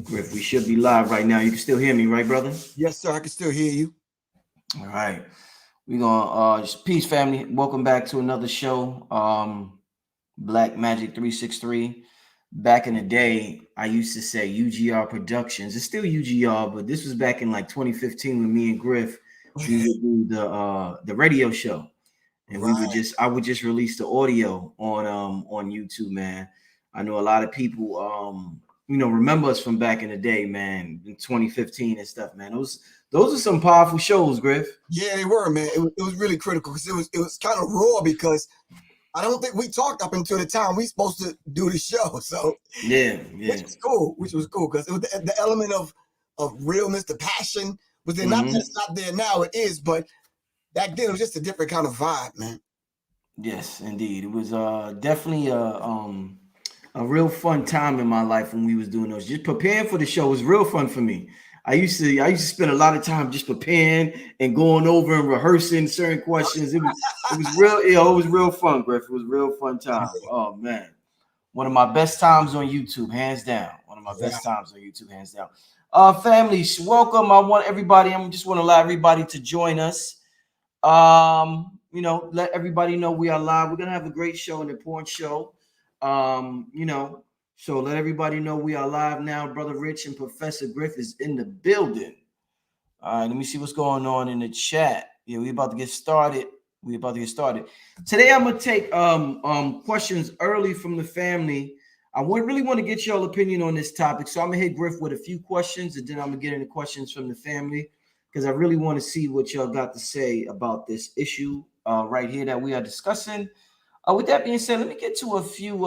Griff, we should be live right now. You can still hear me, right, brother? Yes, sir. I can still hear you. All right. We're gonna peace family. Welcome back to another show. Black Magic 363. Back in the day, I used to say UGR Productions. It's still UGR, but this was back in like 2015 when me and Griff we would do the radio show. And I would just release the audio on YouTube, man. I know a lot of people remember us from back in the day, man, in 2015 and stuff, man. Those are some powerful shows, Griff. Yeah, they were, man. It was really critical because it was kind of raw because I don't think we talked up until the time we supposed to do the show. So yeah. Which was cool because it was the element of realness, the passion was there. Not that it's not there now, it is, but back then it was just a different kind of vibe, man. Yes, indeed. It was definitely a real fun time in my life when we was doing those. Just preparing for the show was real fun for me. I used to spend a lot of time just preparing and going over and rehearsing certain questions. It was real, it was real fun, Griff. It was real fun time. Oh man. One of my best times on YouTube, hands down. One of my best times on YouTube, hands down. Families, welcome. I just want to allow everybody to join us. Let everybody know we are live. We're gonna have a great show, an important show. So let everybody know we are live now. Brother Rich and Professor Griff is in the building. All right, let me see what's going on in the chat. Yeah, we about to get started. Today I'm gonna take questions early from the family. I really want to get your opinion on this topic. So I'm gonna hit Griff with a few questions, and then I'm gonna get into questions from the family because I really want to see what y'all got to say about this issue right here that we are discussing. With that being said, let me get to a few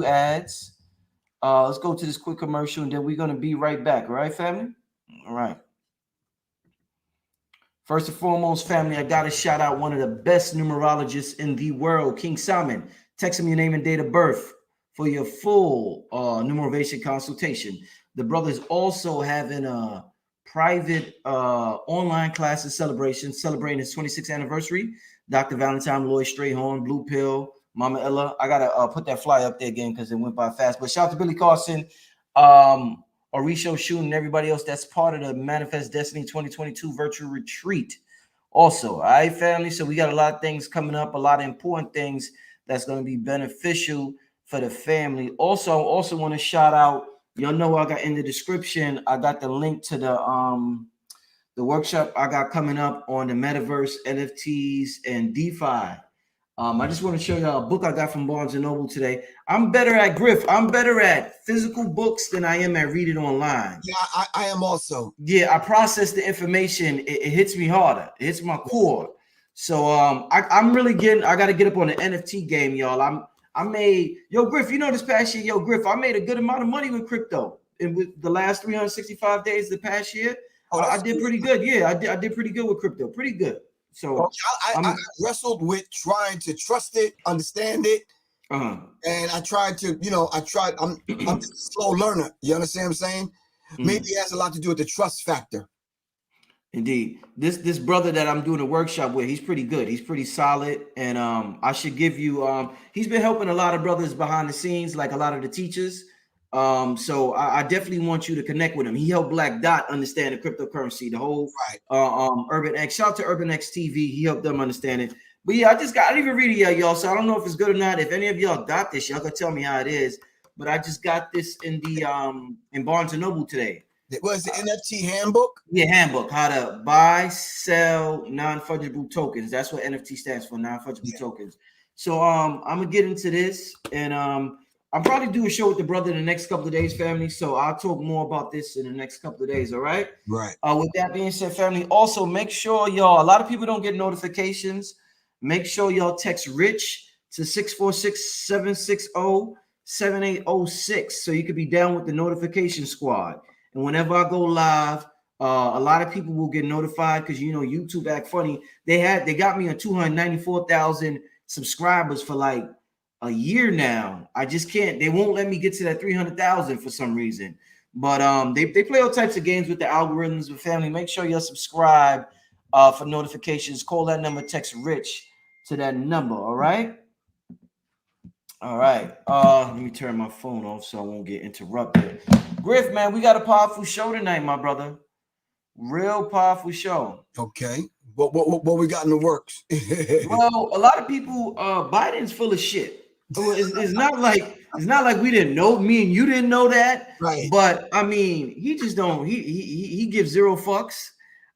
ads. Let's go to this quick commercial, and then we're gonna be right back. All right, family? All right. First and foremost, family, I gotta shout out one of the best numerologists in the world, King Simon. Text him your name and date of birth for your full numeration consultation. The brother's also having a private online classes celebration, celebrating his 26th anniversary. Dr. Valentine, Lloyd Strayhorn, Blue Pill, Mama Ella. I gotta put that flyer up there again because it went by fast. But shout out to Billy Carson, Orisho Shooting, and everybody else that's part of the Manifest Destiny 2022 virtual retreat. Also, all right, family. So we got a lot of things coming up, a lot of important things that's going to be beneficial for the family. Also, I also want to shout out. Y'all know I got in the description. I got the link to the workshop I got coming up on the Metaverse, NFTs, and DeFi. I just want to show y'all a book I got from Barnes & Noble today. I'm better at Griff. I'm better at physical books than I am at reading online. Yeah, I am also. Yeah, I process the information. It hits me harder. It hits my core. So I'm really I got to get up on the NFT game, y'all. I made, Griff, this past year, Griff, I made a good amount of money with crypto. And with the last 365 days of the past year, I did pretty good. Yeah, I did pretty good with crypto. Pretty good. So I wrestled with trying to trust it, understand it. And I tried to, I'm just a slow learner. You understand what I'm saying? Maybe it has a lot to do with the trust factor. Indeed. This brother that I'm doing a workshop with, he's pretty good. He's pretty solid. And I should give you, he's been helping a lot of brothers behind the scenes, like a lot of the teachers. So I definitely want you to connect with him. He helped Black Dot understand the cryptocurrency, the whole Urban X. Shout out to Urban X TV. He helped them understand it. But yeah, I didn't even read it yet, y'all. So I don't know if it's good or not. If any of y'all got this, y'all can tell me how it is. But I just got this in Barnes & Noble today. What is the NFT handbook? Yeah, handbook. How to buy, sell non-fungible tokens. That's what NFT stands for, non-fungible tokens. So I'm gonna get into this, and I'll probably do a show with the brother in the next couple of days, family. So I'll talk more about this in the next couple of days. All right. Right. With that being said, family, also make sure y'all. A lot of people don't get notifications. Make sure y'all text Rich to 646-760-7806 so you could be down with the notification squad. And whenever I go live, a lot of people will get notified because YouTube act funny. They got me on 294,000 subscribers for like a year now. I just can't. They won't let me get to that 300,000 for some reason. But they play all types of games with the algorithms with family. Make sure you're subscribed for notifications. Call that number. Text Rich to that number. All right. All right. Let me turn my phone off so I won't get interrupted. Griff, man, we got a powerful show tonight, my brother. Real powerful show. Okay. What we got in the works? Well, a lot of people, Biden's full of shit. It's not like we didn't know. Me and you didn't know that, right? But I mean, he just don't. He gives zero fucks.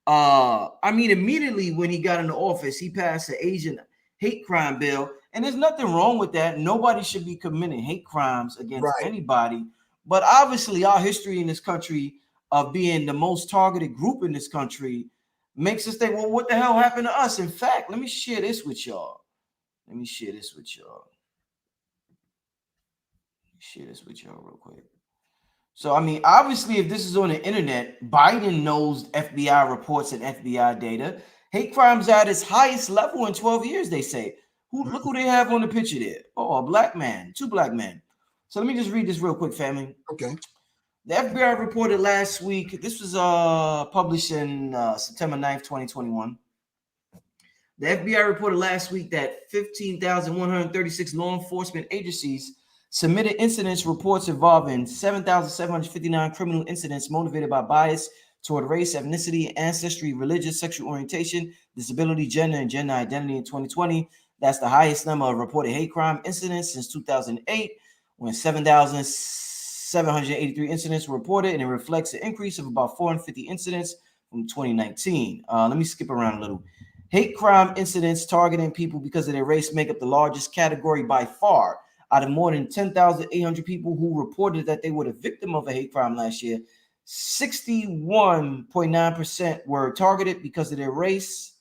I mean, immediately when he got into office, he passed the Asian hate crime bill, and there's nothing wrong with that. Nobody should be committing hate crimes against anybody. But obviously, our history in this country of being the most targeted group in this country makes us think, well, what the hell happened to us? In fact, let me share this with y'all. Let me share this with y'all real quick. So, I mean, obviously, if this is on the internet, Biden knows FBI reports and FBI data. Hate crimes at its highest level in 12 years, they say. Look who they have on the picture there. Oh, a black man, 2 black men. So let me just read this real quick, family. Okay. The FBI reported last week, this was published in September 9th, 2021. The FBI reported last week that 15,136 law enforcement agencies submitted incidents reports involving 7,759 criminal incidents motivated by bias toward race, ethnicity, ancestry, religious, sexual orientation, disability, gender, and gender identity in 2020. That's the highest number of reported hate crime incidents since 2008, when 7,783 incidents were reported, and it reflects an increase of about 450 incidents from 2019. Let me skip around a little. Hate crime incidents targeting people because of their race make up the largest category by far. Out of more than 10,800 people who reported that they were the victim of a hate crime last year, 61.9% were targeted because of their race,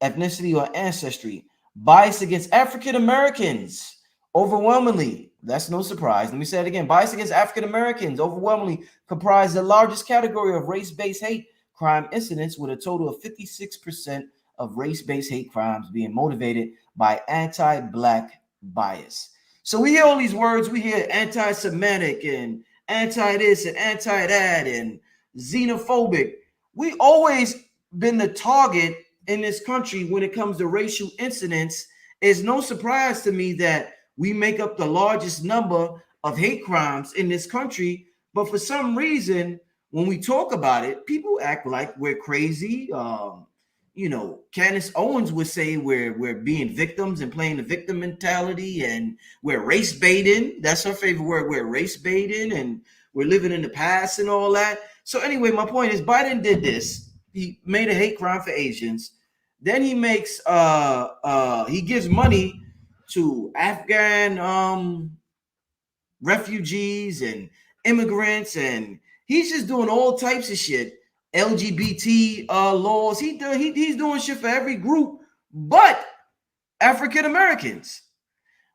ethnicity, or ancestry. Bias against African Americans, overwhelmingly, that's no surprise. Let me say it again. Bias against African Americans overwhelmingly comprise the largest category of race-based hate crime incidents, with a total of 56% of race-based hate crimes being motivated by anti-black bias. So we hear all these words. We hear anti-Semitic and anti-this and anti-that and xenophobic. We always been the target in this country when it comes to racial incidents. It's no surprise to me that we make up the largest number of hate crimes in this country. But for some reason, when we talk about it, people act like we're crazy. Candace Owens would say we're being victims and playing the victim mentality, and we're race baiting. That's her favorite word. We're race baiting, and we're living in the past and all that. So anyway, my point is Biden did this. He made a hate crime for Asians. Then he makes he gives money to Afghan refugees and immigrants, and he's just doing all types of shit. LGBT laws. He's doing shit for every group but African Americans.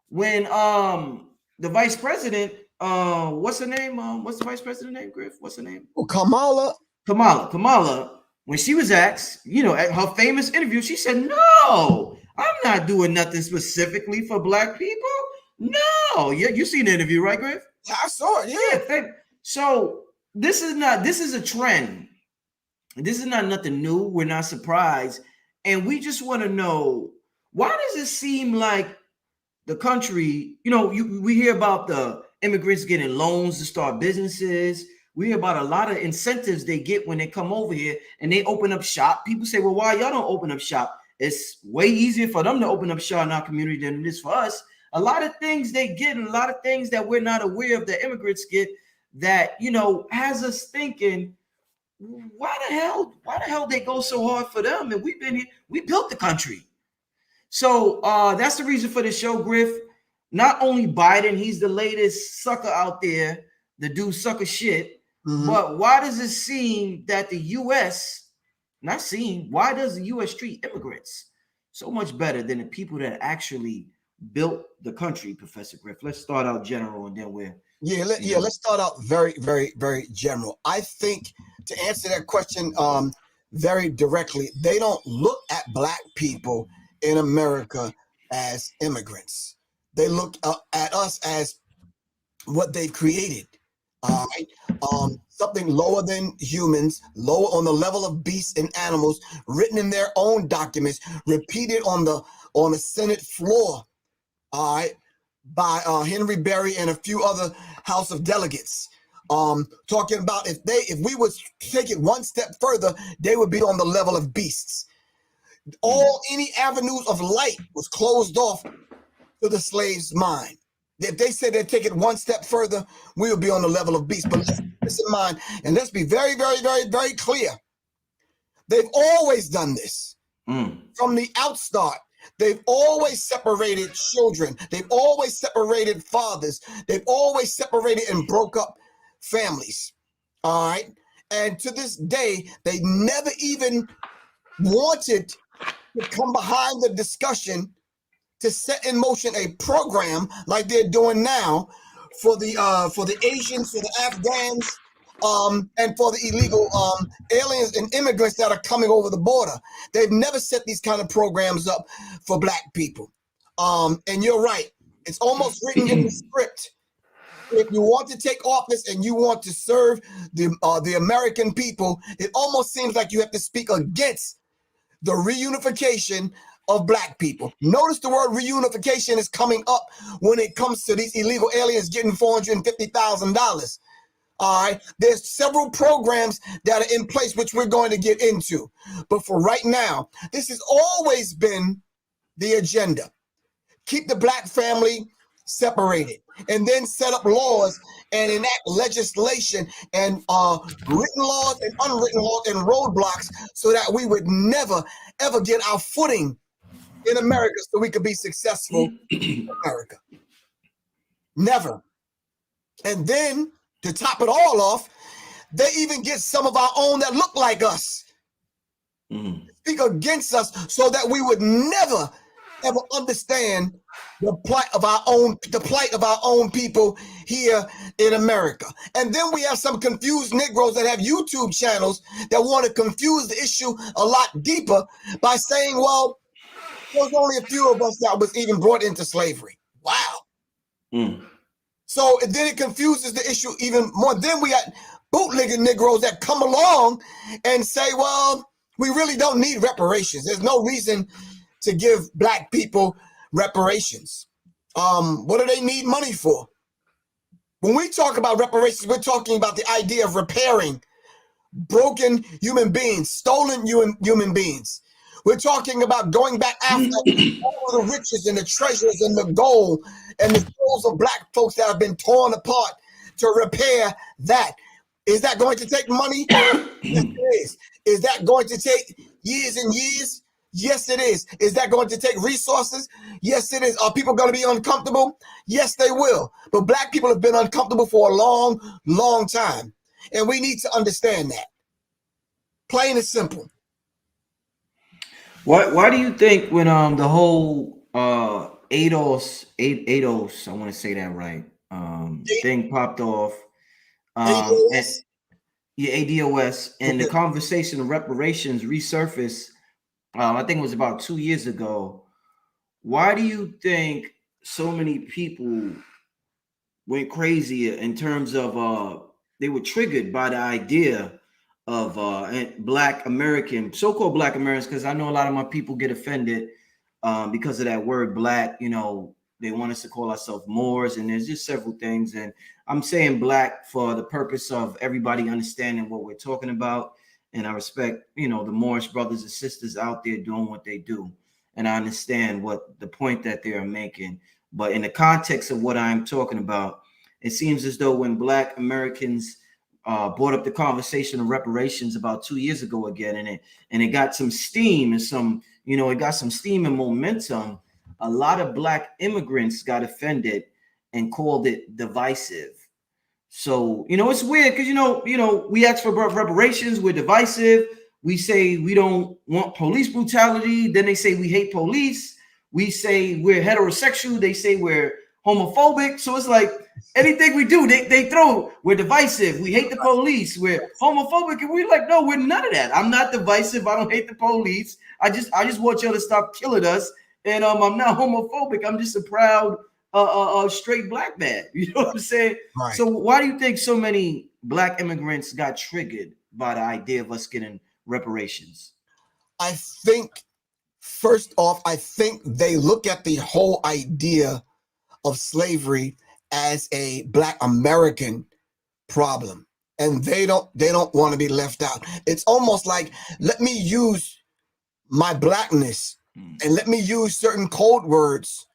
When the vice president, what's her name? What's the vice president name, Griff? What's her name? Oh, Kamala. When she was asked, at her famous interview, she said, "No, I'm not doing nothing specifically for black people." No, you seen the interview, right, Griff? I saw it. Yeah. So this is a trend. This is not nothing new. We're not surprised. And we just want to know, why does it seem like the country, we hear about the immigrants getting loans to start businesses. We hear about a lot of incentives they get when they come over here and they open up shop. People say, well, why y'all don't open up shop? It's way easier for them to open up shop in our community than it is for us. A lot of things they get, and a lot of things that we're not aware of that immigrants get that, has us thinking, why the hell they go so hard for them? And we've been here, we built the country. So that's the reason for the show, Griff. Not only Biden, he's the latest sucker out there, the do sucker shit. Mm-hmm. But why does it seem that the U.S. why does the U.S. treat immigrants so much better than the people that actually built the country, Professor Griff? Let's start out general, and then let's start out very, very, very general. I think to answer that question very directly, they don't look at black people in America as immigrants. They look at us as what they've created. All right, something lower than humans, lower on the level of beasts and animals, written in their own documents, repeated on the Senate floor. All right, by Henry Berry and a few other House of Delegates, talking about if we would take it one step further, they would be on the level of beasts. Any avenues of light was closed off to the slave's mind. If they said they'd take it one step further, we would be on the level of beasts. But let's keep this in mind, and let's be very, very, very, very clear. They've always done this from the outstart. They've always separated children. They've always separated fathers. They've always separated and broke up families. All right. And to this day, they never even wanted to come behind the discussion to set in motion a program like they're doing now for the Asians, for the Afghans, and for the illegal aliens and immigrants that are coming over the border. They've never set these kind of programs up for Black people. And you're right. It's almost written in the script. If you want to take office and you want to serve the American people, it almost seems like you have to speak against the reunification of Black people. Notice the word reunification is coming up when it comes to these illegal aliens getting $450,000. All right, there's several programs that are in place, which we're going to get into. But for right now, this has always been the agenda. Keep the Black family separated, and then set up laws and enact legislation and written laws and unwritten laws and roadblocks so that we would never, ever get our footing in America so we could be successful in America. Never. And then to top it all off, they even get some of our own that look like us, speak against us so that we would never, ever understand the plight of our own people here in America. And then we have some confused Negroes that have YouTube channels that want to confuse the issue a lot deeper by saying, well, there's only a few of us that was even brought into slavery. Wow. So then it confuses the issue even more. Then we got bootlegging Negroes that come along and say, well, we really don't need reparations. There's no reason to give Black people reparations. What do they need money for? When we talk about reparations, we're talking about the idea of repairing broken human beings, stolen human beings. We're talking about going back after all the riches and the treasures and the gold and the souls of Black folks that have been torn apart to repair that. Is that going to take money? Yes, it is. Is that going to take years and years? Yes, it is. Is that going to take resources? Yes, it is. Are people going to be uncomfortable? Yes, they will. But Black people have been uncomfortable for a long, long time. And we need to understand that. Plain and simple. Why do you think when the whole ADOS, I want to say that right, thing popped off, ADOS, and the conversation of reparations resurfaced, I think it was about 2 years ago. Why do you think so many people went crazy in terms of they were triggered by the idea of Black American, so-called Black Americans? Because I know a lot of my people get offended because of that word Black. You know, they want us to call ourselves Moors, and there's just several things. And I'm saying Black for the purpose of everybody understanding what we're talking about. And I respect, you know, the Moorish brothers and sisters out there doing what they do. And I understand what the point that they are making. But in the context of what I'm talking about, it seems as though when Black Americans brought up the conversation of reparations about 2 years ago again, and it got some steam and some, you know, it got some steam and momentum, a lot of Black immigrants got offended and called it divisive. So, you know, it's weird because, you know, we ask for reparations, we're divisive. We say we don't want police brutality. Then they say we hate police. We say we're heterosexual. They say we're homophobic. So it's like anything we do, they throw, we're divisive. We hate the police. We're homophobic. And we're like, no, we're none of that. I'm not divisive. I don't hate the police. I just want y'all to stop killing us. And I'm not homophobic. I'm just a proud straight Black man. You know what I'm saying? Right. So why do you think so many Black immigrants got triggered by the idea of us getting reparations? I think, first off, I think they look at the whole idea of slavery as a Black American problem, and they don't want to be left out. It's almost like, let me use my Blackness and let me use certain code words,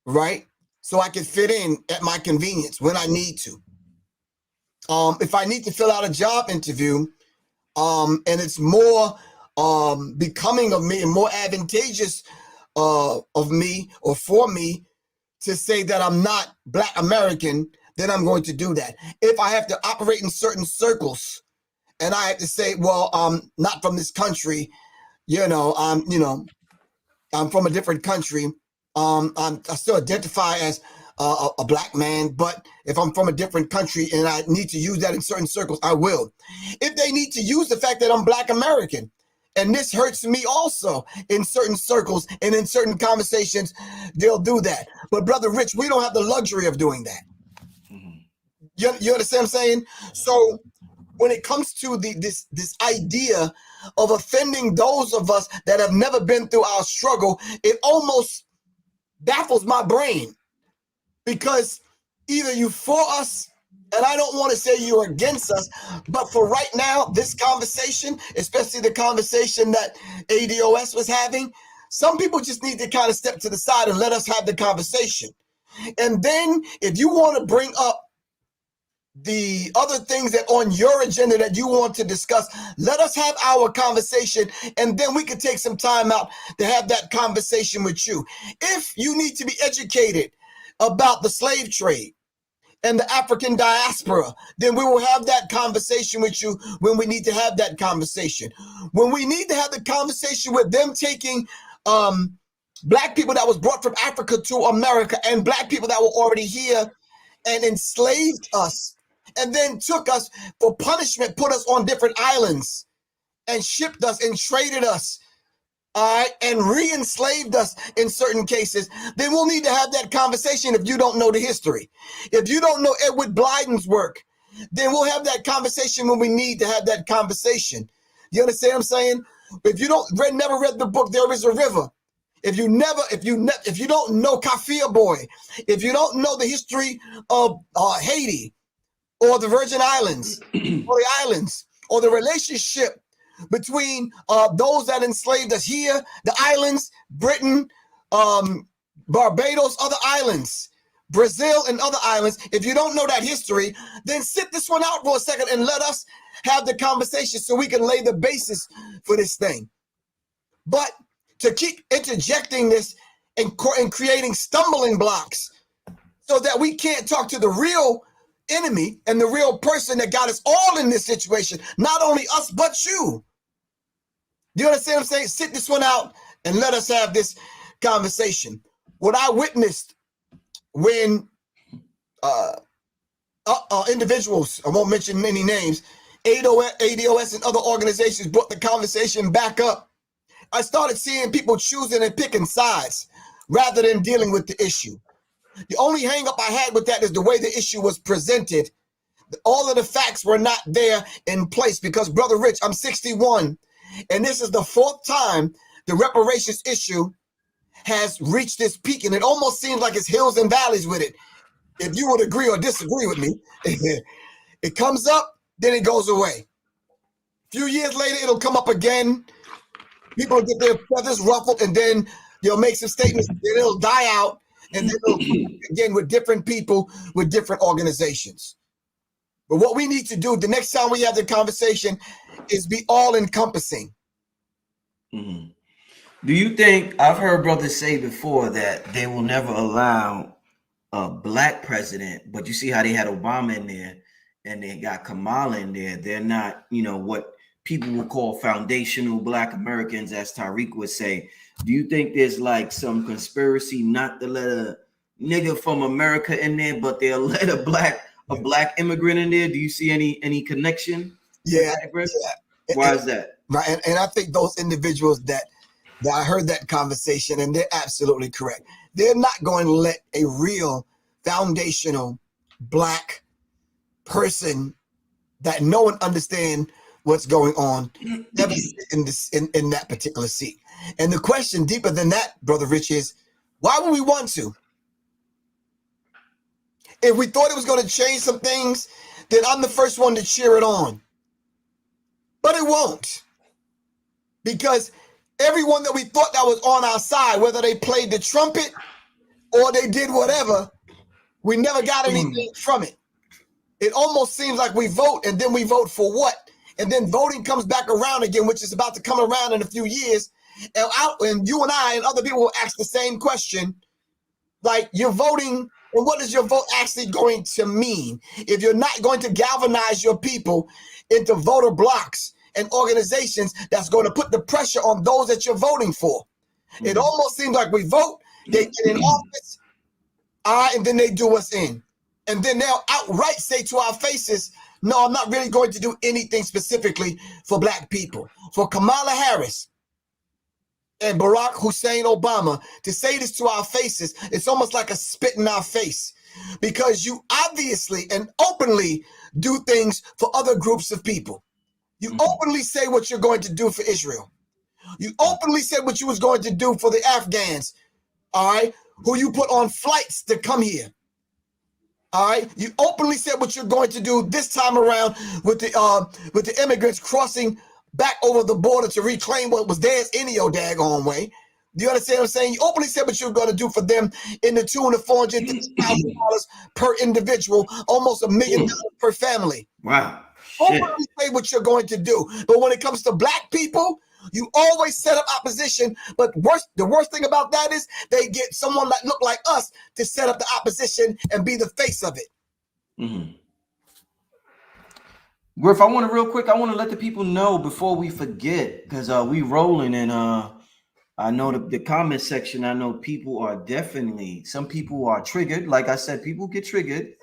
right, so I can fit in at my convenience when I need to. If I need to fill out a job interview, and it's more becoming of me and more advantageous of me or for me to say that I'm not Black American, then I'm going to do that. If I have to operate in certain circles and I have to say, well, I'm not from this country, I'm from a different country. I still identify as a Black man, but if I'm from a different country and I need to use that in certain circles, I will. If they need to use the fact that I'm Black American, and this hurts me also in certain circles and in certain conversations, they'll do that. But Brother Rich, we don't have the luxury of doing that. You understand what I'm saying? So when it comes to this idea of offending those of us that have never been through our struggle, it almost baffles my brain, because either you for us, and I don't want to say you're against us, but for right now, this conversation, especially the conversation that ADOS was having, some people just need to kind of step to the side and let us have the conversation. And then if you want to bring up the other things that on your agenda that you want to discuss, let us have our conversation, and then we can take some time out to have that conversation with you. If you need to be educated about the slave trade and the African diaspora, then we will have that conversation with you when we need to have that conversation. When we need to have the conversation with them taking Black people that was brought from Africa to America and Black people that were already here and enslaved us, and then took us for punishment, put us on different islands and shipped us and traded us, all right, and re-enslaved us in certain cases, then we'll need to have that conversation if you don't know the history. If you don't know Edward Blyden's work, then we'll have that conversation when we need to have that conversation. You understand what I'm saying? If you never read the book, There Is a River, if you don't know Kafir Boy, if you don't know the history of Haiti, or the Virgin Islands, or the islands, or the relationship between those that enslaved us here, the islands, Britain, Barbados, other islands, Brazil, and other islands. If you don't know that history, then sit this one out for a second and let us have the conversation so we can lay the basis for this thing. But to keep interjecting this and creating stumbling blocks so that we can't talk to the real enemy and the real person that got us all in this situation, not only us but you. You understand what I'm saying? Sit this one out and let us have this conversation. What I witnessed when individuals, I won't mention any names, ADOS and other organizations brought the conversation back up, I started seeing people choosing and picking sides rather than dealing with the issue. The only hang up I had with that is the way the issue was presented. All of the facts were not there in place, because Brother Rich, I'm 61, and this is the 4th time the reparations issue has reached this peak, and it almost seems like it's hills and valleys with it. If you would agree or disagree with me, it comes up, then it goes away. A few years later, it'll come up again. People will get their feathers ruffled, and then they'll make some statements, then it'll die out. And then it'll come again with different people, with different organizations. But what we need to do the next time we have the conversation is be all-encompassing. Mm-hmm. Do you think, I've heard brothers say before that they will never allow a Black president, but you see how they had Obama in there and they got Kamala in there. They're not, what people will call foundational Black Americans, as Tariq would say. Do you think there's like some conspiracy not to let a nigga from America in there, but they'll let a black immigrant in there? Do you see any connection? Yeah. Why is that? Right. And I think those individuals that I heard that conversation, and they're absolutely correct. They're not going to let a real foundational Black person that no one understands what's going on ever sit in that particular seat. And the question deeper than that, Brother Rich, is why would we want to? if we thought it was going to change some things, then I'm the first one to cheer it on. But it won't. Because everyone that we thought that was on our side, whether they played the trumpet or they did whatever, we never got anything from it. It almost seems like we vote and then we vote for what? And then voting comes back around again, which is about to come around in a few years. And you and I and other people will ask the same question. Like, you're voting, and what is your vote actually going to mean? If you're not going to galvanize your people into voter blocks and organizations that's going to put the pressure on those that you're voting for. It almost seems like we vote, they get in office, and then they do us in. And then they'll outright say to our faces, no, I'm not really going to do anything specifically for Black people. For Kamala Harris and Barack Hussein Obama to say this to our faces, it's almost like a spit in our face, because you obviously and openly do things for other groups of people. You openly say what you're going to do for Israel. You openly said what you was going to do for the Afghans, all right, who you put on flights to come here. All right, you openly said what you're going to do this time around with the immigrants crossing back over the border to reclaim what was theirs any your daggone way. Do you understand what I'm saying? You openly said what you're going to do for them in the tune of $400,000 per individual, almost $1 million per family. Wow. Openly say what you're going to do. But when it comes to Black people, you always set up opposition. But the worst thing about that is they get someone that look like us to set up the opposition and be the face of it. Griff, I want to let the people know before we forget, because we rolling, and I know the comment section, I know people are some people are triggered. Like I said, people get triggered.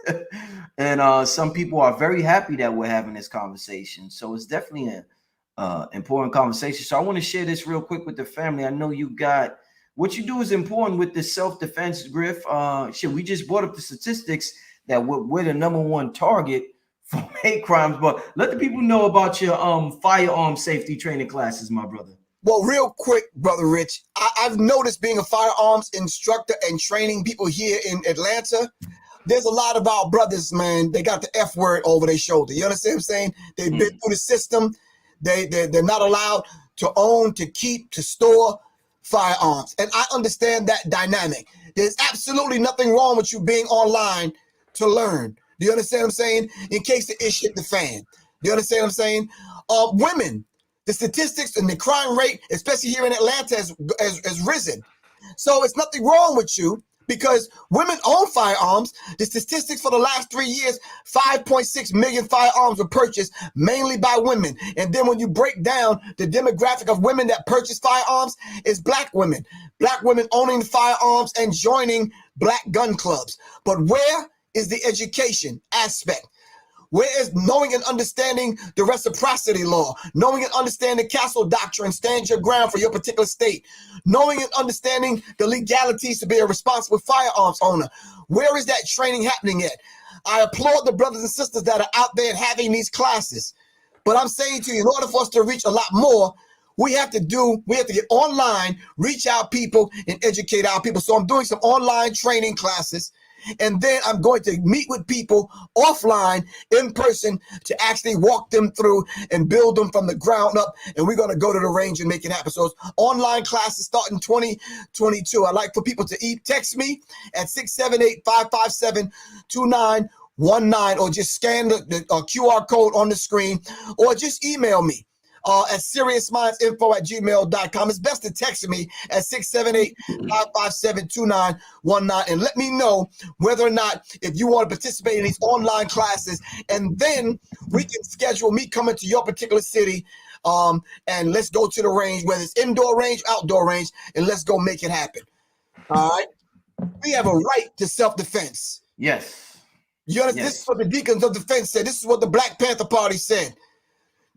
And some people are very happy that we're having this conversation. So it's definitely an important conversation. So I want to share this real quick with the family. I know you got, what you do is important with the self-defense, Griff. We just brought up the statistics that we're the #1 target for hate crimes. But let the people know about your firearm safety training classes, my brother. Well, real quick, Brother Rich, I've noticed being a firearms instructor and training people here in Atlanta, there's a lot of our brothers, man, they got the F word over their shoulder. You understand what I'm saying? They've been through the system. They're not allowed to own, to keep, to store firearms. And I understand that dynamic. There's absolutely nothing wrong with you being online to learn. Do you understand what I'm saying? In case the ish hit the fan. Do you understand what I'm saying? Women, the statistics and the crime rate, especially here in Atlanta, has risen. So it's nothing wrong with you, because women own firearms. The statistics for the last 3 years, 5.6 million firearms were purchased mainly by women. And then when you break down the demographic of women that purchase firearms, it's Black women owning firearms and joining Black gun clubs. But where is the education aspect? Where is knowing and understanding the reciprocity law, knowing and understanding the Castle Doctrine, stand your ground for your particular state, knowing and understanding the legalities to be a responsible firearms owner? Where is that training happening at? I applaud the brothers and sisters that are out there having these classes. But I'm saying to you, in order for us to reach a lot more, we have to get online, reach our people, and educate our people. So I'm doing some online training classes. And then I'm going to meet with people offline, in person, to actually walk them through and build them from the ground up. And we're going to go to the range and make it happen. So it's online classes starting 2022. I'd like for people to text me at 678-557-2919, or just scan the QR code on the screen, or just email me at seriousmindsinfo@gmail.com. It's best to text me at 678-557-2919 and let me know whether or not if you want to participate in these online classes, and then we can schedule me coming to your particular city, and let's go to the range, whether it's indoor range, outdoor range, and let's go make it happen. All right? We have a right to self-defense. Yes. You understand? Yes. This is what the Deacons of Defense said. This is what the Black Panther Party said.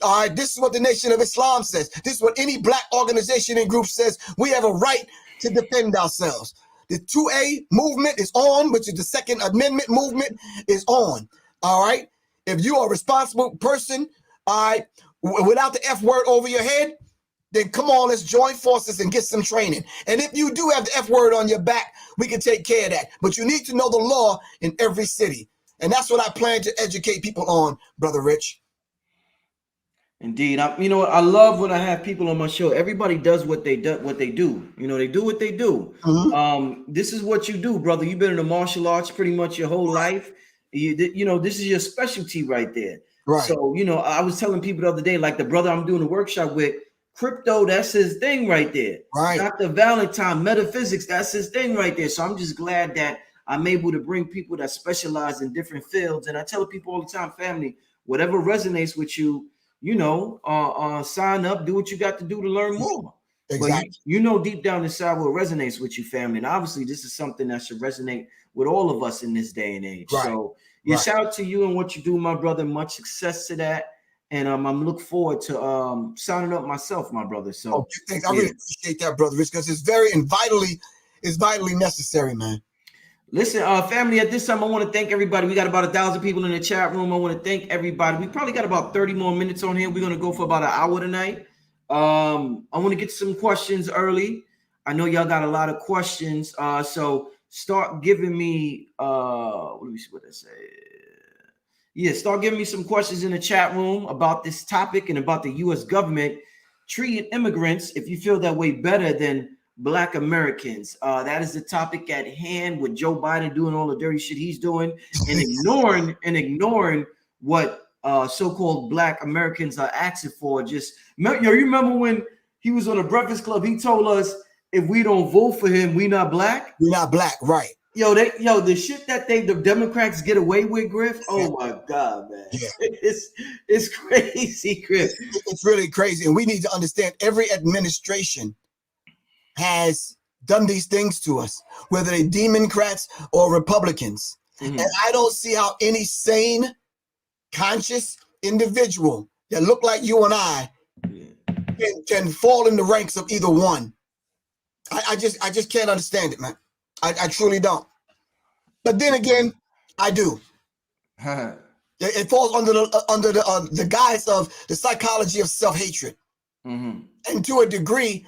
All right, this is what the Nation of Islam says. This is what any Black organization and group says. We have a right to defend ourselves. The 2A movement is on, which is the Second Amendment movement is on. All right. If you are a responsible person, all right, without the F word over your head, then come on, let's join forces and get some training. And if you do have the F word on your back, we can take care of that. But you need to know the law in every city. And that's what I plan to educate people on, Brother Rich. Indeed. I love when I have people on my show. Everybody does what they do. They do what they do. This is what you do, brother. You've been in the martial arts pretty much your whole life. This is your specialty right there. Right. So, I was telling people the other day, like the brother I'm doing a workshop with, crypto, that's his thing right there. Right. Dr. Valentine, metaphysics, that's his thing right there. So I'm just glad that I'm able to bring people that specialize in different fields. And I tell people all the time, family, whatever resonates with you, sign up, do what you got to do to learn more. Exactly. But deep down inside what resonates with you, family. And obviously this is something that should resonate with all of us in this day and age. Right. So shout out to you and what you do, my brother. Much success to that. And I'm look forward to signing up myself, my brother. So thanks. I really appreciate that, Brother Rich, because it's vitally necessary, man. Listen, family, at this time, I want to thank everybody. We got about 1,000 people in the chat room. I want to thank everybody. We probably got about 30 more minutes on here. We're going to go for about an hour tonight. I want to get some questions early. I know y'all got a lot of questions. So start giving me, let me see what I say. Yeah, start giving me some questions in the chat room about this topic and about the U.S. government treating immigrants, if you feel that way, better than Black Americans. That is the topic at hand, with Joe Biden doing all the dirty shit he's doing and ignoring what so-called Black Americans are asking for. You remember when he was on the Breakfast Club, he told us if we don't vote for him, we not Black. We're not Black, right? The shit that the Democrats get away with, Griff. Oh my God, man. Yeah. It's crazy, Griff. It's really crazy. And we need to understand every administration has done these things to us, whether they Democrats or Republicans. And I don't see how any sane, conscious individual that look like you and I can fall in the ranks of either one. I just can't understand it, man. I truly don't. But then again, I do. It falls under the guise of the psychology of self-hatred. And to a degree,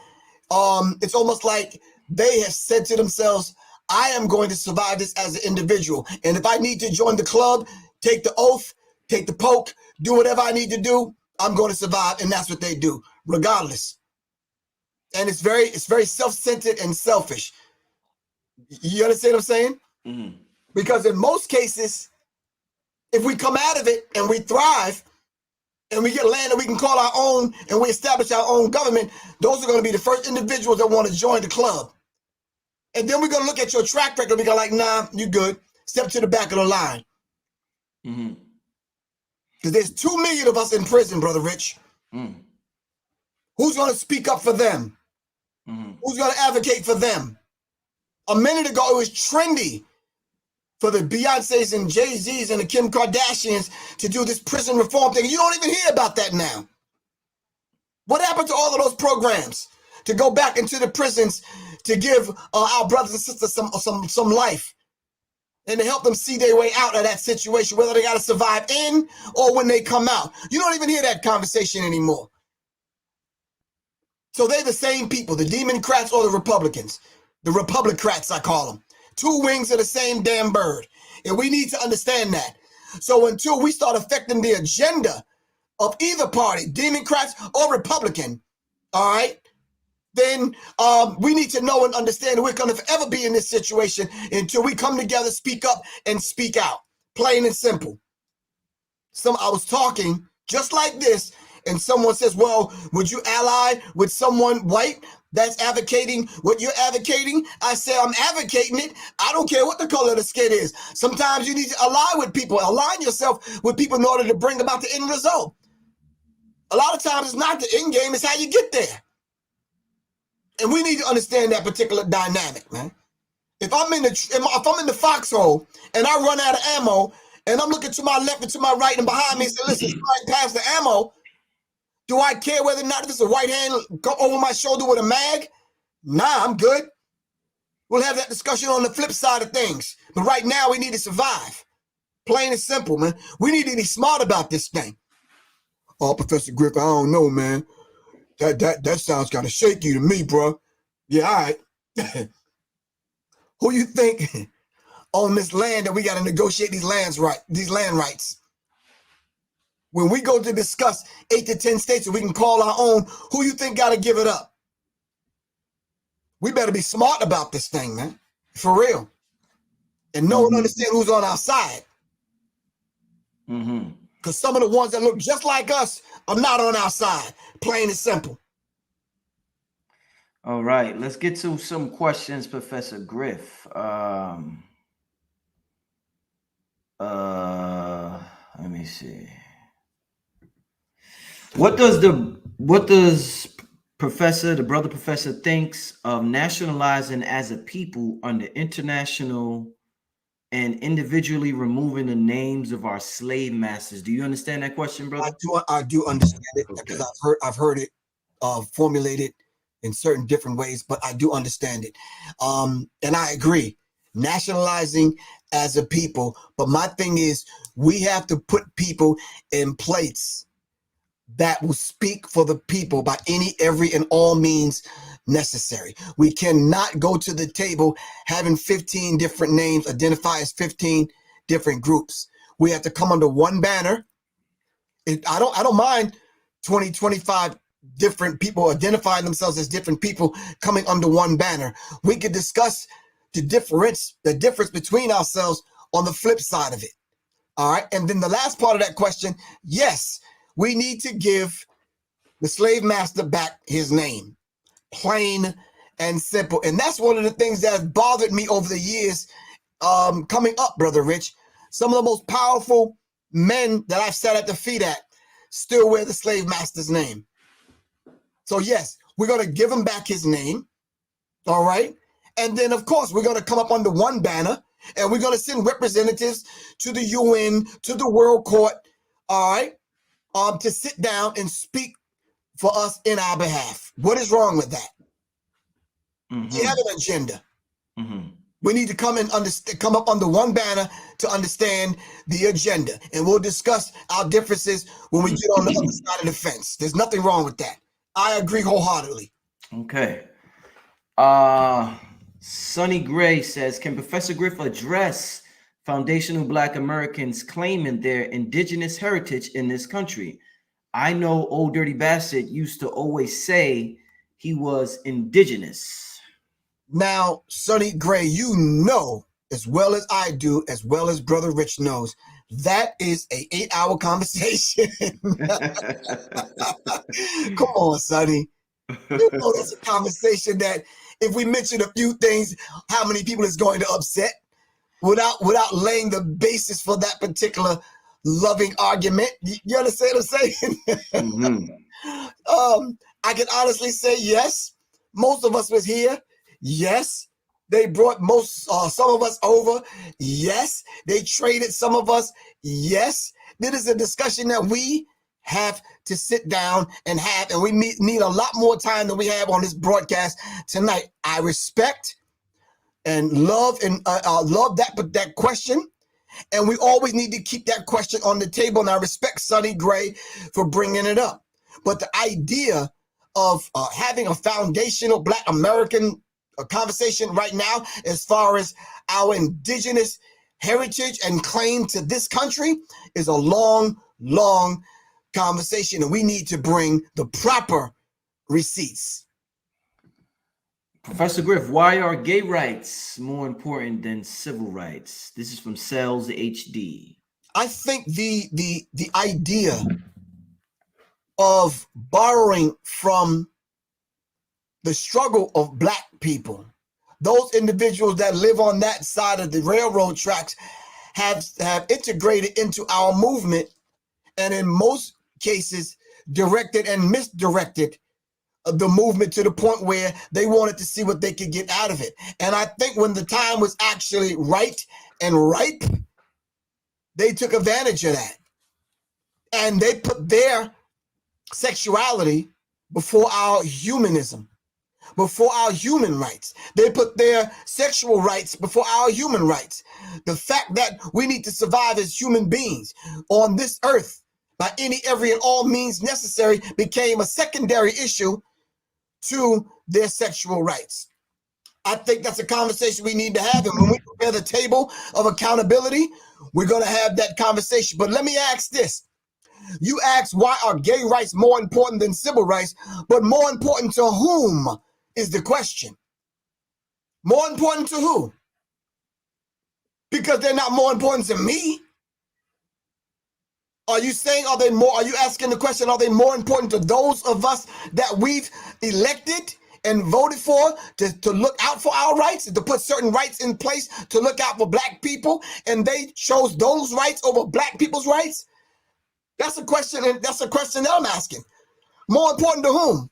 it's almost like they have said to themselves, I am going to survive this as an individual. And if I need to join the club, take the oath, take the poke, do whatever I need to do, I'm going to survive. And that's what they do, regardless. And it's very self-centered and selfish. You understand what I'm saying? Because in most cases, if we come out of it and we thrive, and we get land that we can call our own, and we establish our own government, those are going to be the first individuals that want to join the club. And then we're going to look at your track record and we go like, nah, you good. Step to the back of the line. Because there's 2 million of us in prison, Brother Rich. Who's going to speak up for them? Who's going to advocate for them? A minute ago, it was trendy for the Beyoncés and Jay-Z's and the Kim Kardashians to do this prison reform thing. You don't even hear about that now. What happened to all of those programs to go back into the prisons to give our brothers and sisters some life and to help them see their way out of that situation, whether they got to survive in or when they come out? You don't even hear that conversation anymore. So they're the same people, the Democrats or the Republicans. The Republicrats, I call them. 2 wings of the same damn bird. And we need to understand that. So until we start affecting the agenda of either party, Democrats or Republican, all right, then we need to know and understand that we're going to forever be in this situation until we come together, speak up, and speak out. Plain and simple. I was talking just like this, and someone says, well, would you ally with someone white that's advocating what you're advocating? I say, I'm advocating it. I don't care what the color of the skin is. Sometimes you need to align with people, align yourself with people in order to bring about the end result. A lot of times it's not the end game, it's how you get there. And we need to understand that particular dynamic, man. If I'm in the foxhole and I run out of ammo and I'm looking to my left and to my right and behind me and say, listen, somebody pass the ammo, do I care whether or not if it's a right hand go over my shoulder with a mag? Nah, I'm good. We'll have that discussion on the flip side of things. But right now, we need to survive. Plain and simple, man. We need to be smart about this thing. Oh, Professor Griff, I don't know, man. That sounds kind of shaky to me, bro. Yeah, all right. Who you think on this land that we got to negotiate these land rights? When we go to discuss 8 to 10 states that we can call our own, who you think got to give it up? We better be smart about this thing, man. For real. And know and understand who's on our side. Because some of the ones that look just like us are not on our side. Plain and simple. All right, let's get to some questions, Professor Griff. Let me see. What does the brother professor thinks of nationalizing as a people under international and individually removing the names of our slave masters? Do you understand that question, brother? I do understand it because I've heard it formulated in certain different ways, but I do understand it. And I agree, nationalizing as a people. But my thing is, we have to put people in place that will speak for the people by any, every, and all means necessary. We cannot go to the table having 15 different names, identify as 15 different groups. We have to come under one banner. I don't mind 20, 25 different people identifying themselves as different people coming under one banner. We could discuss the difference between ourselves on the flip side of it. All right. And then the last part of that question, yes, we need to give the slave master back his name, plain and simple. And that's one of the things that has bothered me over the years coming up, Brother Rich. Some of the most powerful men that I've sat at the feet at still wear the slave master's name. So yes, we're going to give him back his name. All right. And then, of course, we're going to come up under one banner and we're going to send representatives to the UN, to the World Court. All right. To sit down and speak for us in our behalf. What is wrong with that? You have an agenda. We need to come up under one banner to understand the agenda. And we'll discuss our differences when we get on the other side of the fence. There's nothing wrong with that. I agree wholeheartedly. Okay. Sonny Gray says, can Professor Griff address foundational Black Americans claiming their indigenous heritage in this country? I know Old Dirty Bastard used to always say he was indigenous. Now, Sonny Gray, you know as well as I do, as well as Brother Rich knows, that is a 8-hour conversation. Come on, Sonny. You know that's a conversation that if we mention a few things, how many people is going to upset without laying the basis for that particular loving argument. You understand what I'm saying? I can honestly say yes. Most of us was here. Yes. They brought some of us over. Yes. They traded some of us. Yes. This is a discussion that we have to sit down and have, and we need a lot more time than we have on this broadcast tonight. I respect and love that question. And we always need to keep that question on the table. And I respect Sonny Gray for bringing it up. But the idea of having a foundational Black American conversation right now, as far as our indigenous heritage and claim to this country, is a long, long conversation. And we need to bring the proper receipts. Professor Griff, why are gay rights more important than civil rights? This is from Cells HD. I think the idea of borrowing from the struggle of Black people, those individuals that live on that side of the railroad tracks, have integrated into our movement, and in most cases directed and misdirected the movement to the point where they wanted to see what they could get out of it. And I think when the time was actually right and ripe, they took advantage of that. And they put their sexuality before our humanism, before our human rights. They put their sexual rights before our human rights. The fact that we need to survive as human beings on this earth by any, every, and all means necessary became a secondary issue to their sexual rights. I think that's a conversation we need to have. And when we prepare the table of accountability, we're going to have that conversation. But let me ask this. You ask, why are gay rights more important than civil rights? But more important to whom is the question. More important to who? Because they're not more important to me. Are you saying, are you asking the question, are they more important to those of us that we've elected and voted for to look out for our rights, to put certain rights in place to look out for black people, and they chose those rights over black people's rights? That's a question, and that's a question that I'm asking. More important to whom?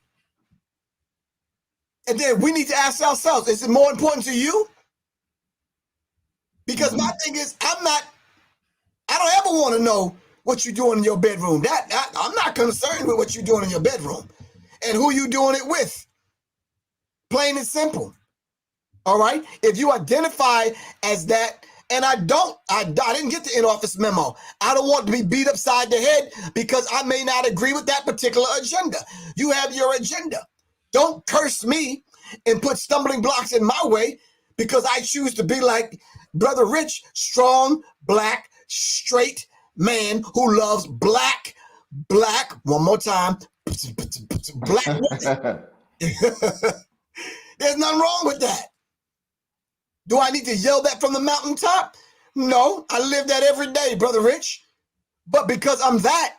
And then we need to ask ourselves, is it more important to you? Because my thing is, I don't ever want to know what you're doing in your bedroom. I'm not concerned with what you're doing in your bedroom and who you're doing it with. Plain and simple. All right. If you identify as that, and I didn't get the in-office memo. I don't want to be beat upside the head because I may not agree with that particular agenda. You have your agenda. Don't curse me and put stumbling blocks in my way because I choose to be like Brother Rich, strong, black, straight man who loves black, one more time, black women. There's nothing wrong with that. Do I need to yell that from the mountaintop? No, I live that every day, Brother Rich. But because I'm that,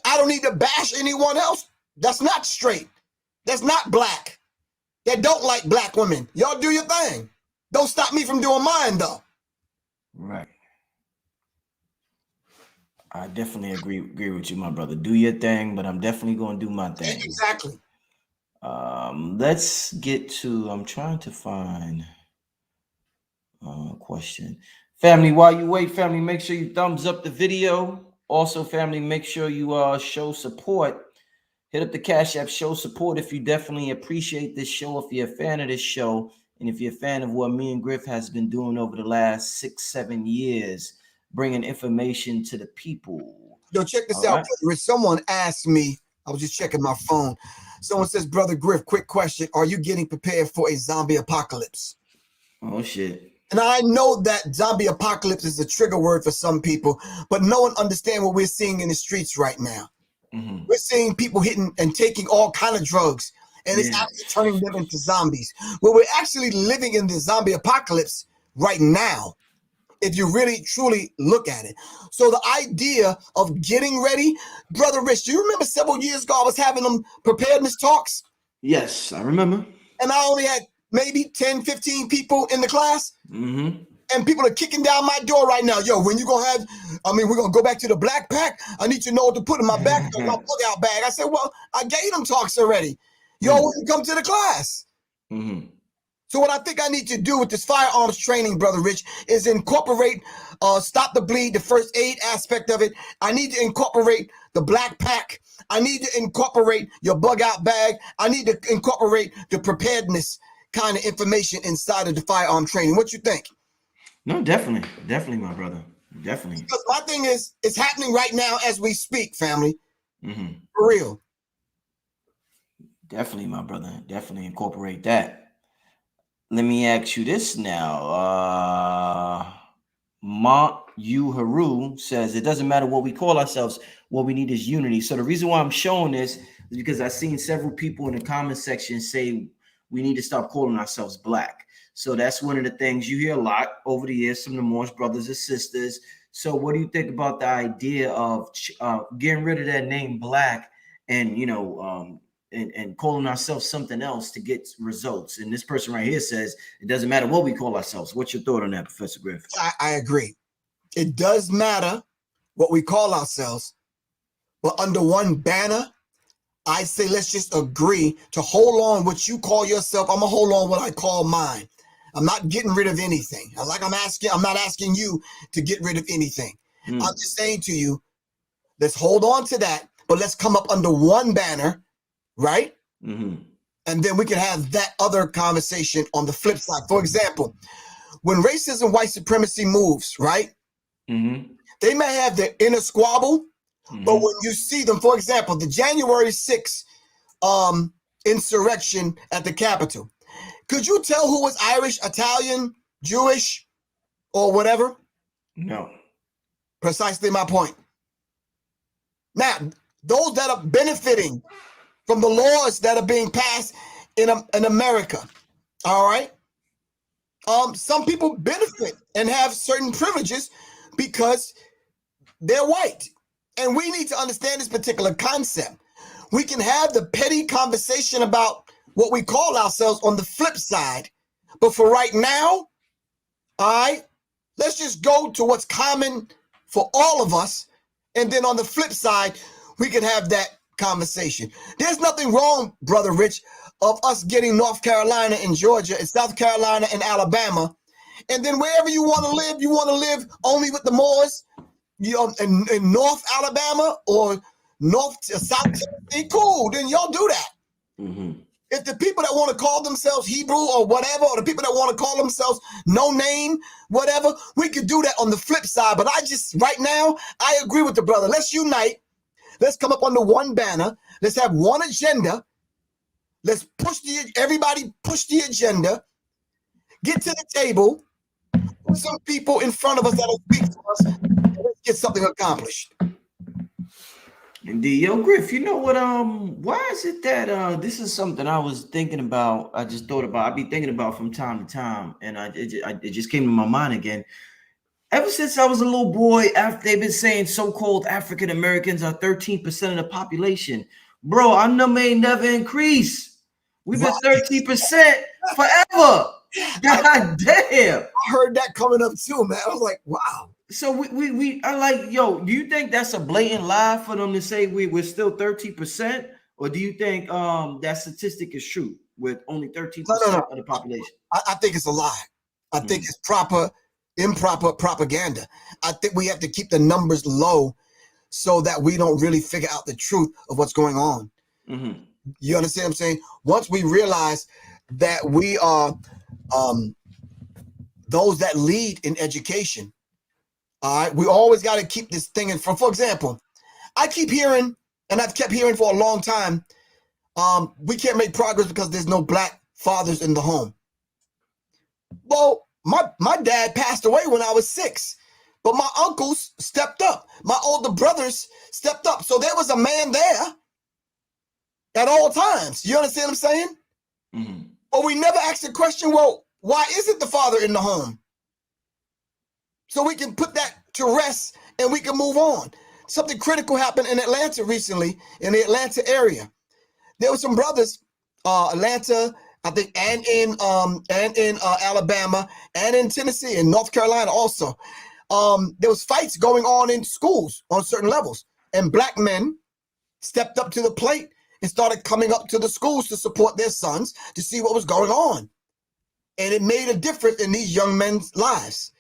I don't need to bash anyone else. That's not straight. That's not black. That don't like black women. Y'all do your thing. Don't stop me from doing mine, though. Right. I definitely agree with you, my brother. Do your thing, but I'm definitely going to do my thing. Exactly. Let's get to, I'm trying to find a question. Family, while you wait, family, make sure you thumbs up the video. Also, family, make sure you show support. Hit up the Cash App, show support if you definitely appreciate this show, if you're a fan of this show, and if you're a fan of what me and Griff has been doing over the last 6-7 years, bringing information to the people. Yo, check this All out. Right? Someone asked me, I was just checking my phone. Someone says, Brother Griff, quick question. Are you getting prepared for a zombie apocalypse? Oh, shit. And I know that zombie apocalypse is a trigger word for some people, but no one understands what we're seeing in the streets right now. Mm-hmm. We're seeing people hitting and taking all kind of drugs, and it's actually turning them into zombies. Well, we're actually living in the zombie apocalypse right now, if you really, truly look at it. So the idea of getting ready, Brother Rich, do you remember several years ago I was having them preparedness talks? Yes, I remember. And I only had maybe 10, 15 people in the class. Mm-hmm. And people are kicking down my door right now. Yo, when you gonna have, we're gonna go back to the black pack. I need to know what to put in my back, my bug-out bag. I said, well, I gave them talks already. Yo, wouldn't come to the class. Mm-hmm. So what I think I need to do with this firearms training, Brother Rich, is incorporate stop the bleed, the first aid aspect of it. I need to incorporate the black pack. I need to incorporate your bug-out bag. I need to incorporate the preparedness kind of information inside of the firearm training. What you think? No, definitely, my brother, definitely. Because my thing is, it's happening right now as we speak, family. Mm-hmm. For real. Definitely, my brother. Definitely incorporate that. Let me ask you this now. Yu Haru says it doesn't matter what we call ourselves. What we need is unity. So the reason why I'm showing this is because I've seen several people in the comment section say we need to stop calling ourselves black. So that's one of the things you hear a lot over the years from the Morse brothers and sisters. So what do you think about the idea of getting rid of that name black and, and calling ourselves something else to get results? And this person right here says it doesn't matter what we call ourselves. What's your thought on that, Professor Griff? I agree. It does matter what we call ourselves, but under one banner, I say let's just agree to hold on what you call yourself. I'm gonna hold on what I call mine. I'm not getting rid of anything. I'm not asking you to get rid of anything. I'm just saying to you, let's hold on to that, but let's come up under one banner, right? Mm-hmm. And then we can have that other conversation on the flip side. For example, when racism, white supremacy moves, right? Mm-hmm. They may have their inner squabble, But when you see them, for example, the January 6th insurrection at the Capitol, could you tell who was Irish, Italian, Jewish, or whatever? No. Precisely my point. Now, those that are benefiting from the laws that are being passed in America, all right? Some people benefit and have certain privileges because they're white. And we need to understand this particular concept. We can have the petty conversation about what we call ourselves on the flip side. But for right now, all right, let's just go to what's common for all of us. And then on the flip side, we can have that conversation. There's nothing wrong, Brother Rich, of us getting North Carolina and Georgia and South Carolina and Alabama. And then wherever you want to live only with the Moors, you know, in North Alabama or South Tennessee, cool, then y'all do that. If the people that want to call themselves Hebrew or whatever, or the people that want to call themselves no name, whatever, we could do that on the flip side. But right now, I agree with the brother. Let's unite. Let's come up under one banner. Let's have one agenda. Let's everybody push the agenda. Get to the table. Put some people in front of us that'll speak to us. And let's get something accomplished. Indeed. Yo, Griff, you know what? Why is it that this is something I was thinking about? I just thought about. I be thinking about from time to time, and it just came to my mind again. Ever since I was a little boy, after they've been saying so-called African Americans are 13% of the population, bro. Our number ain't never increased. We've been 13% forever. God damn! I heard that coming up too, man. I was like, wow. So we are like, yo, do you think that's a blatant lie for them to say we're still 13%? Or do you think that statistic is true with only 13% of the population? I think it's a lie. I think it's improper propaganda. I think we have to keep the numbers low so that we don't really figure out the truth of what's going on. You understand what I'm saying? Once we realize that we are those that lead in education, all right, we always got to keep this thing in front. For example, I keep hearing, and I've kept hearing for a long time, we can't make progress because there's no black fathers in the home. Well, my dad passed away when I was 6, but my uncles stepped up. My older brothers stepped up. So there was a man there at all times. You understand what I'm saying? But we never asked the question, well, why isn't the father in the home? So we can put that to rest and we can move on. Something critical happened in Atlanta recently, in the Atlanta area. There were some brothers, Atlanta, I think, and in Alabama, and in Tennessee, and North Carolina also. There was fights going on in schools on certain levels, and black men stepped up to the plate and started coming up to the schools to support their sons to see what was going on. And it made a difference in these young men's lives.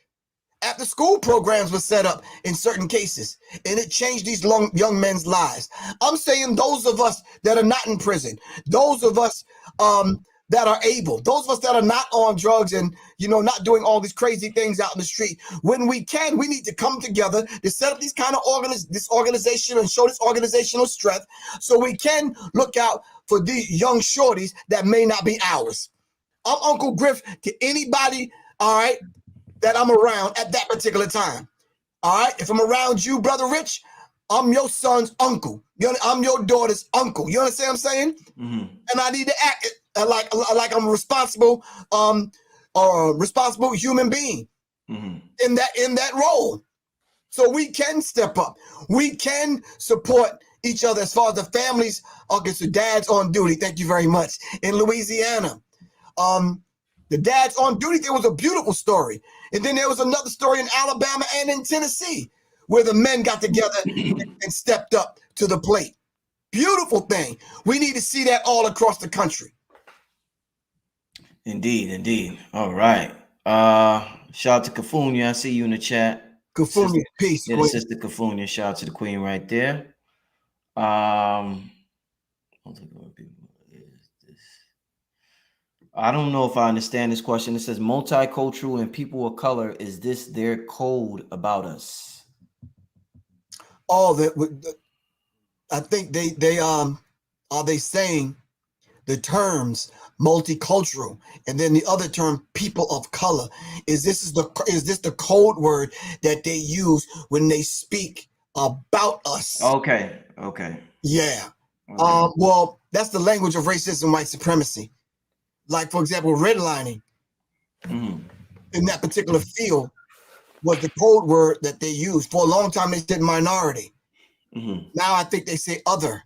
After school programs were set up in certain cases, and it changed these young men's lives. I'm saying those of us that are not in prison, those of us that are able, those of us that are not on drugs and, you know, not doing all these crazy things out in the street, when we can, we need to come together to set up these kind of this organization and show this organizational strength so we can look out for these young shorties that may not be ours. I'm Uncle Griff to anybody, all right, that I'm around at that particular time. All right. If I'm around you, Brother Rich, I'm your son's uncle. I'm your daughter's uncle. You understand what I'm saying? And I need to act like I'm a responsible, responsible human being in that role. So we can step up. We can support each other as far as the families are concerned. Dad's on duty. Thank you very much. In Louisiana, the dads on duty, there was a beautiful story. And then there was another story in Alabama and in Tennessee where the men got together and stepped up to the plate. Beautiful thing. We need to see that all across the country. Indeed, indeed. All right. Shout out to Kafunya. I see you in the chat. Kafunya, peace. Yeah, Sister Kafunya. Shout out to the queen right there. I don't know if I understand this question. It says multicultural and people of color. Is this their code about us? Oh, I think are they saying the terms multicultural and then the other term people of color? Is this the code word that they use when they speak about us? Okay. Yeah. Well, that's the language of racism, white supremacy. Like, for example, redlining in that particular field was the code word that they used. For a long time, they said minority. Now I think they say other.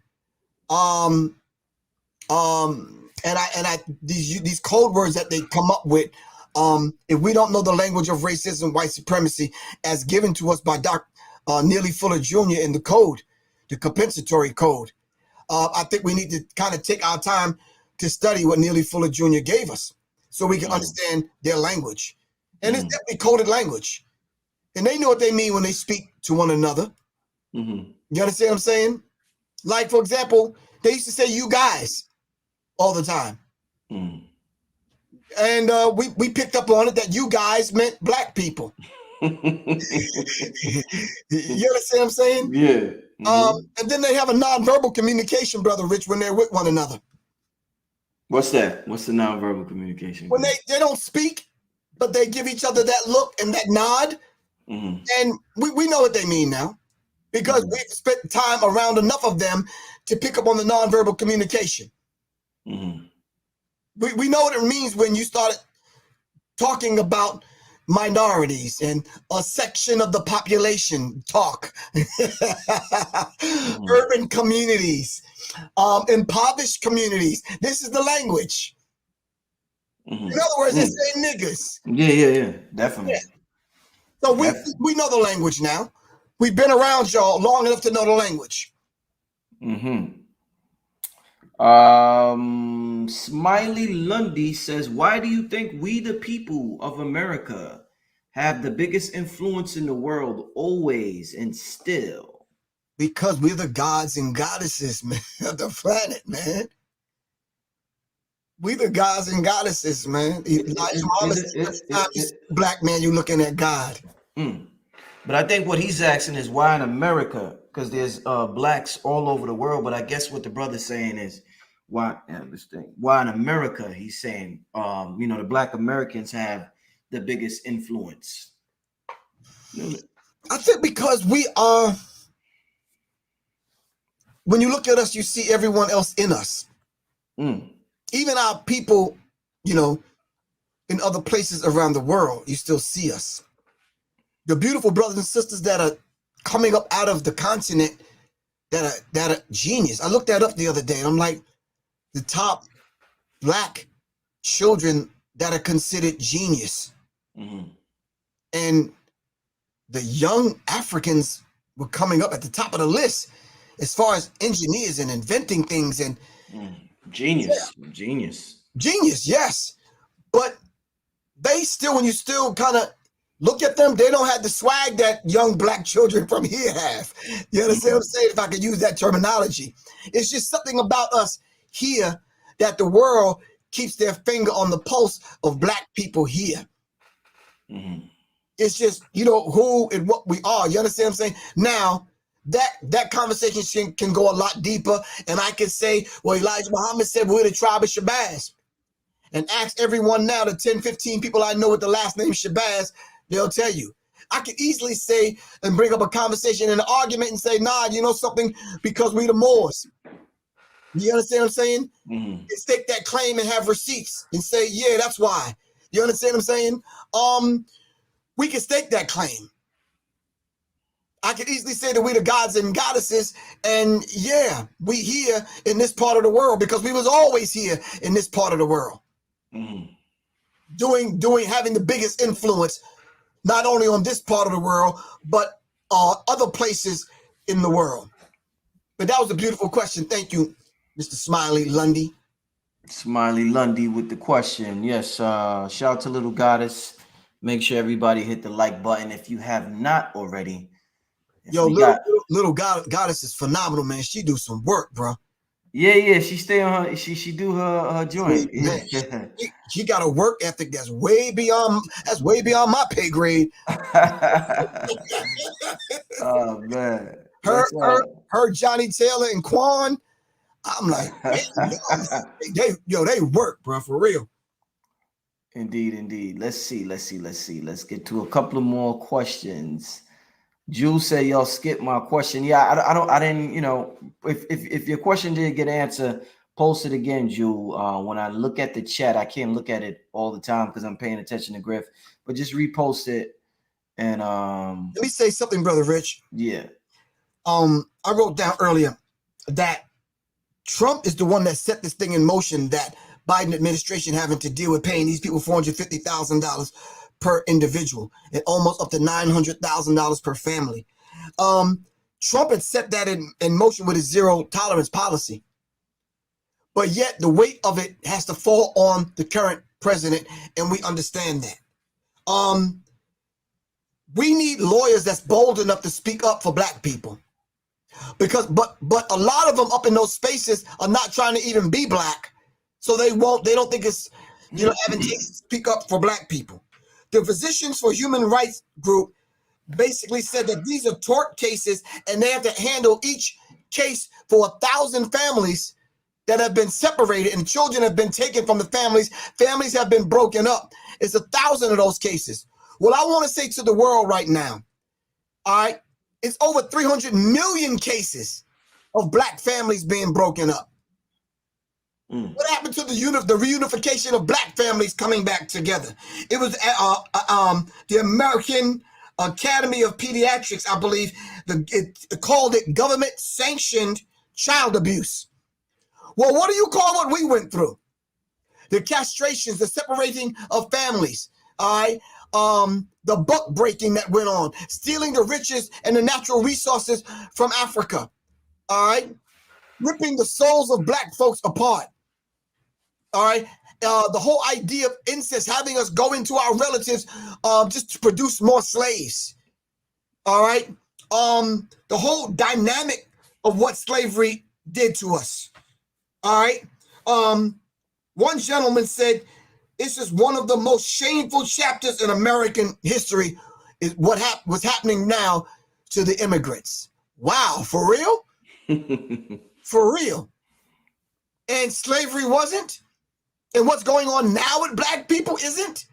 These code words that they come up with, if we don't know the language of racism, white supremacy, as given to us by Dr. Neely Fuller Jr. in the code, the compensatory code, I think we need to kind of take our time to study what Neely Fuller Jr. gave us so we can understand their language. And it's definitely coded language. And they know what they mean when they speak to one another. You understand what I'm saying? Like, for example, they used to say you guys all the time. And we picked up on it that you guys meant black people. You understand what I'm saying? Yeah. And then they have a nonverbal communication, Brother Rich, when they're with one another. What's that? What's the nonverbal communication? When they don't speak, but they give each other that look and that nod. And we know what they mean now, because we've spent time around enough of them to pick up on the nonverbal communication. We know what it means when you started talking about minorities and a section of the population talk, urban communities, impoverished communities. This is the language. In other words, they say niggas. Yeah, definitely. Yeah. So we know the language now. We've been around y'all long enough to know the language. Smiley Lundy says, why do you think we the people of America have the biggest influence in the world always and still? Because we're the gods and goddesses, man, of the planet, man. We the gods and goddesses, man. Black man, you looking at God. But I think what he's asking is why in America? Because there's blacks all over the world. But I guess what the brother's saying is why in America, he's saying, the black Americans have the biggest influence. I think because we are, when you look at us, you see everyone else in us. Even our people, in other places around the world, you still see us. The beautiful brothers and sisters that are coming up out of the continent that are genius. I looked that up the other day and I'm like, the top black children that are considered genius. And the young Africans were coming up at the top of the list as far as engineers and inventing things and genius, yes. But they still, when you still kind of look at them, they don't have the swag that young black children from here have. You understand what I'm saying? If I could use that terminology. It's just something about us here that the world keeps their finger on the pulse of black people here. It's just, who and what we are. You understand what I'm saying? Now, that conversation can go a lot deeper. And I can say, well, Elijah Muhammad said we're the tribe of Shabazz. And ask everyone now, the 10, 15 people I know with the last name Shabazz, they'll tell you. I could easily say and bring up a conversation and an argument and say, nah, you know something, because we the Moors. You understand what I'm saying? And stake that claim and have receipts and say, yeah, that's why. You understand what I'm saying? We can stake that claim. I could easily say that we the gods and goddesses, and yeah, we here in this part of the world because we was always here in this part of the world. Having the biggest influence, not only on this part of the world, but other places in the world. But that was a beautiful question. Thank you, Mr. Smiley Lundy. Smiley Lundy with the question. Yes, shout out to Little Goddess. Make sure everybody hit the like button if you have not already. Yo, little Goddess is phenomenal, man. She do some work, bro. Yeah. She stay on her. She do her joint. Yeah. She got a work ethic that's way beyond my pay grade. Oh man. Her Johnny Taylor and Quan. I'm like, they work, bro, for real. Indeed. Let's see. Let's get to a couple of more questions. Jules said y'all skipped my question. Yeah, I didn't, if your question didn't get answered, post it again, Jules. When I look at the chat, I can't look at it all the time because I'm paying attention to Griff, but just repost it. And let me say something, Brother Rich. Yeah. I wrote down earlier that Trump is the one that set this thing in motion, that Biden administration having to deal with paying these people $450,000 per individual and almost up to $900,000 per family. Trump had set that in motion with his zero tolerance policy. But yet the weight of it has to fall on the current president, and we understand that. We need lawyers that's bold enough to speak up for Black people. Because but a lot of them up in those spaces are not trying to even be Black. So they don't think it's advantageous to speak up for Black people. The Physicians for Human Rights group basically said that these are tort cases and they have to handle each case for 1,000 families that have been separated and children have been taken from the families. Families have been broken up. It's 1,000 of those cases. Well, I want to say to the world right now, all right, it's over 300 million cases of Black families being broken up. What happened to the reunification of Black families coming back together? It was the American Academy of Pediatrics, I believe, it called it government-sanctioned child abuse. Well, what do you call what we went through? The castrations, the separating of families, all right? The buck breaking that went on, stealing the riches and the natural resources from Africa, all right? Ripping the souls of Black folks apart, all right? The whole idea of incest, having us go into our relatives just to produce more slaves, all right? The whole dynamic of what slavery did to us, all right? One gentleman said, this is one of the most shameful chapters in American history is what's happening now to the immigrants. Wow, for real? For real. And slavery wasn't? And what's going on now with Black people isn't?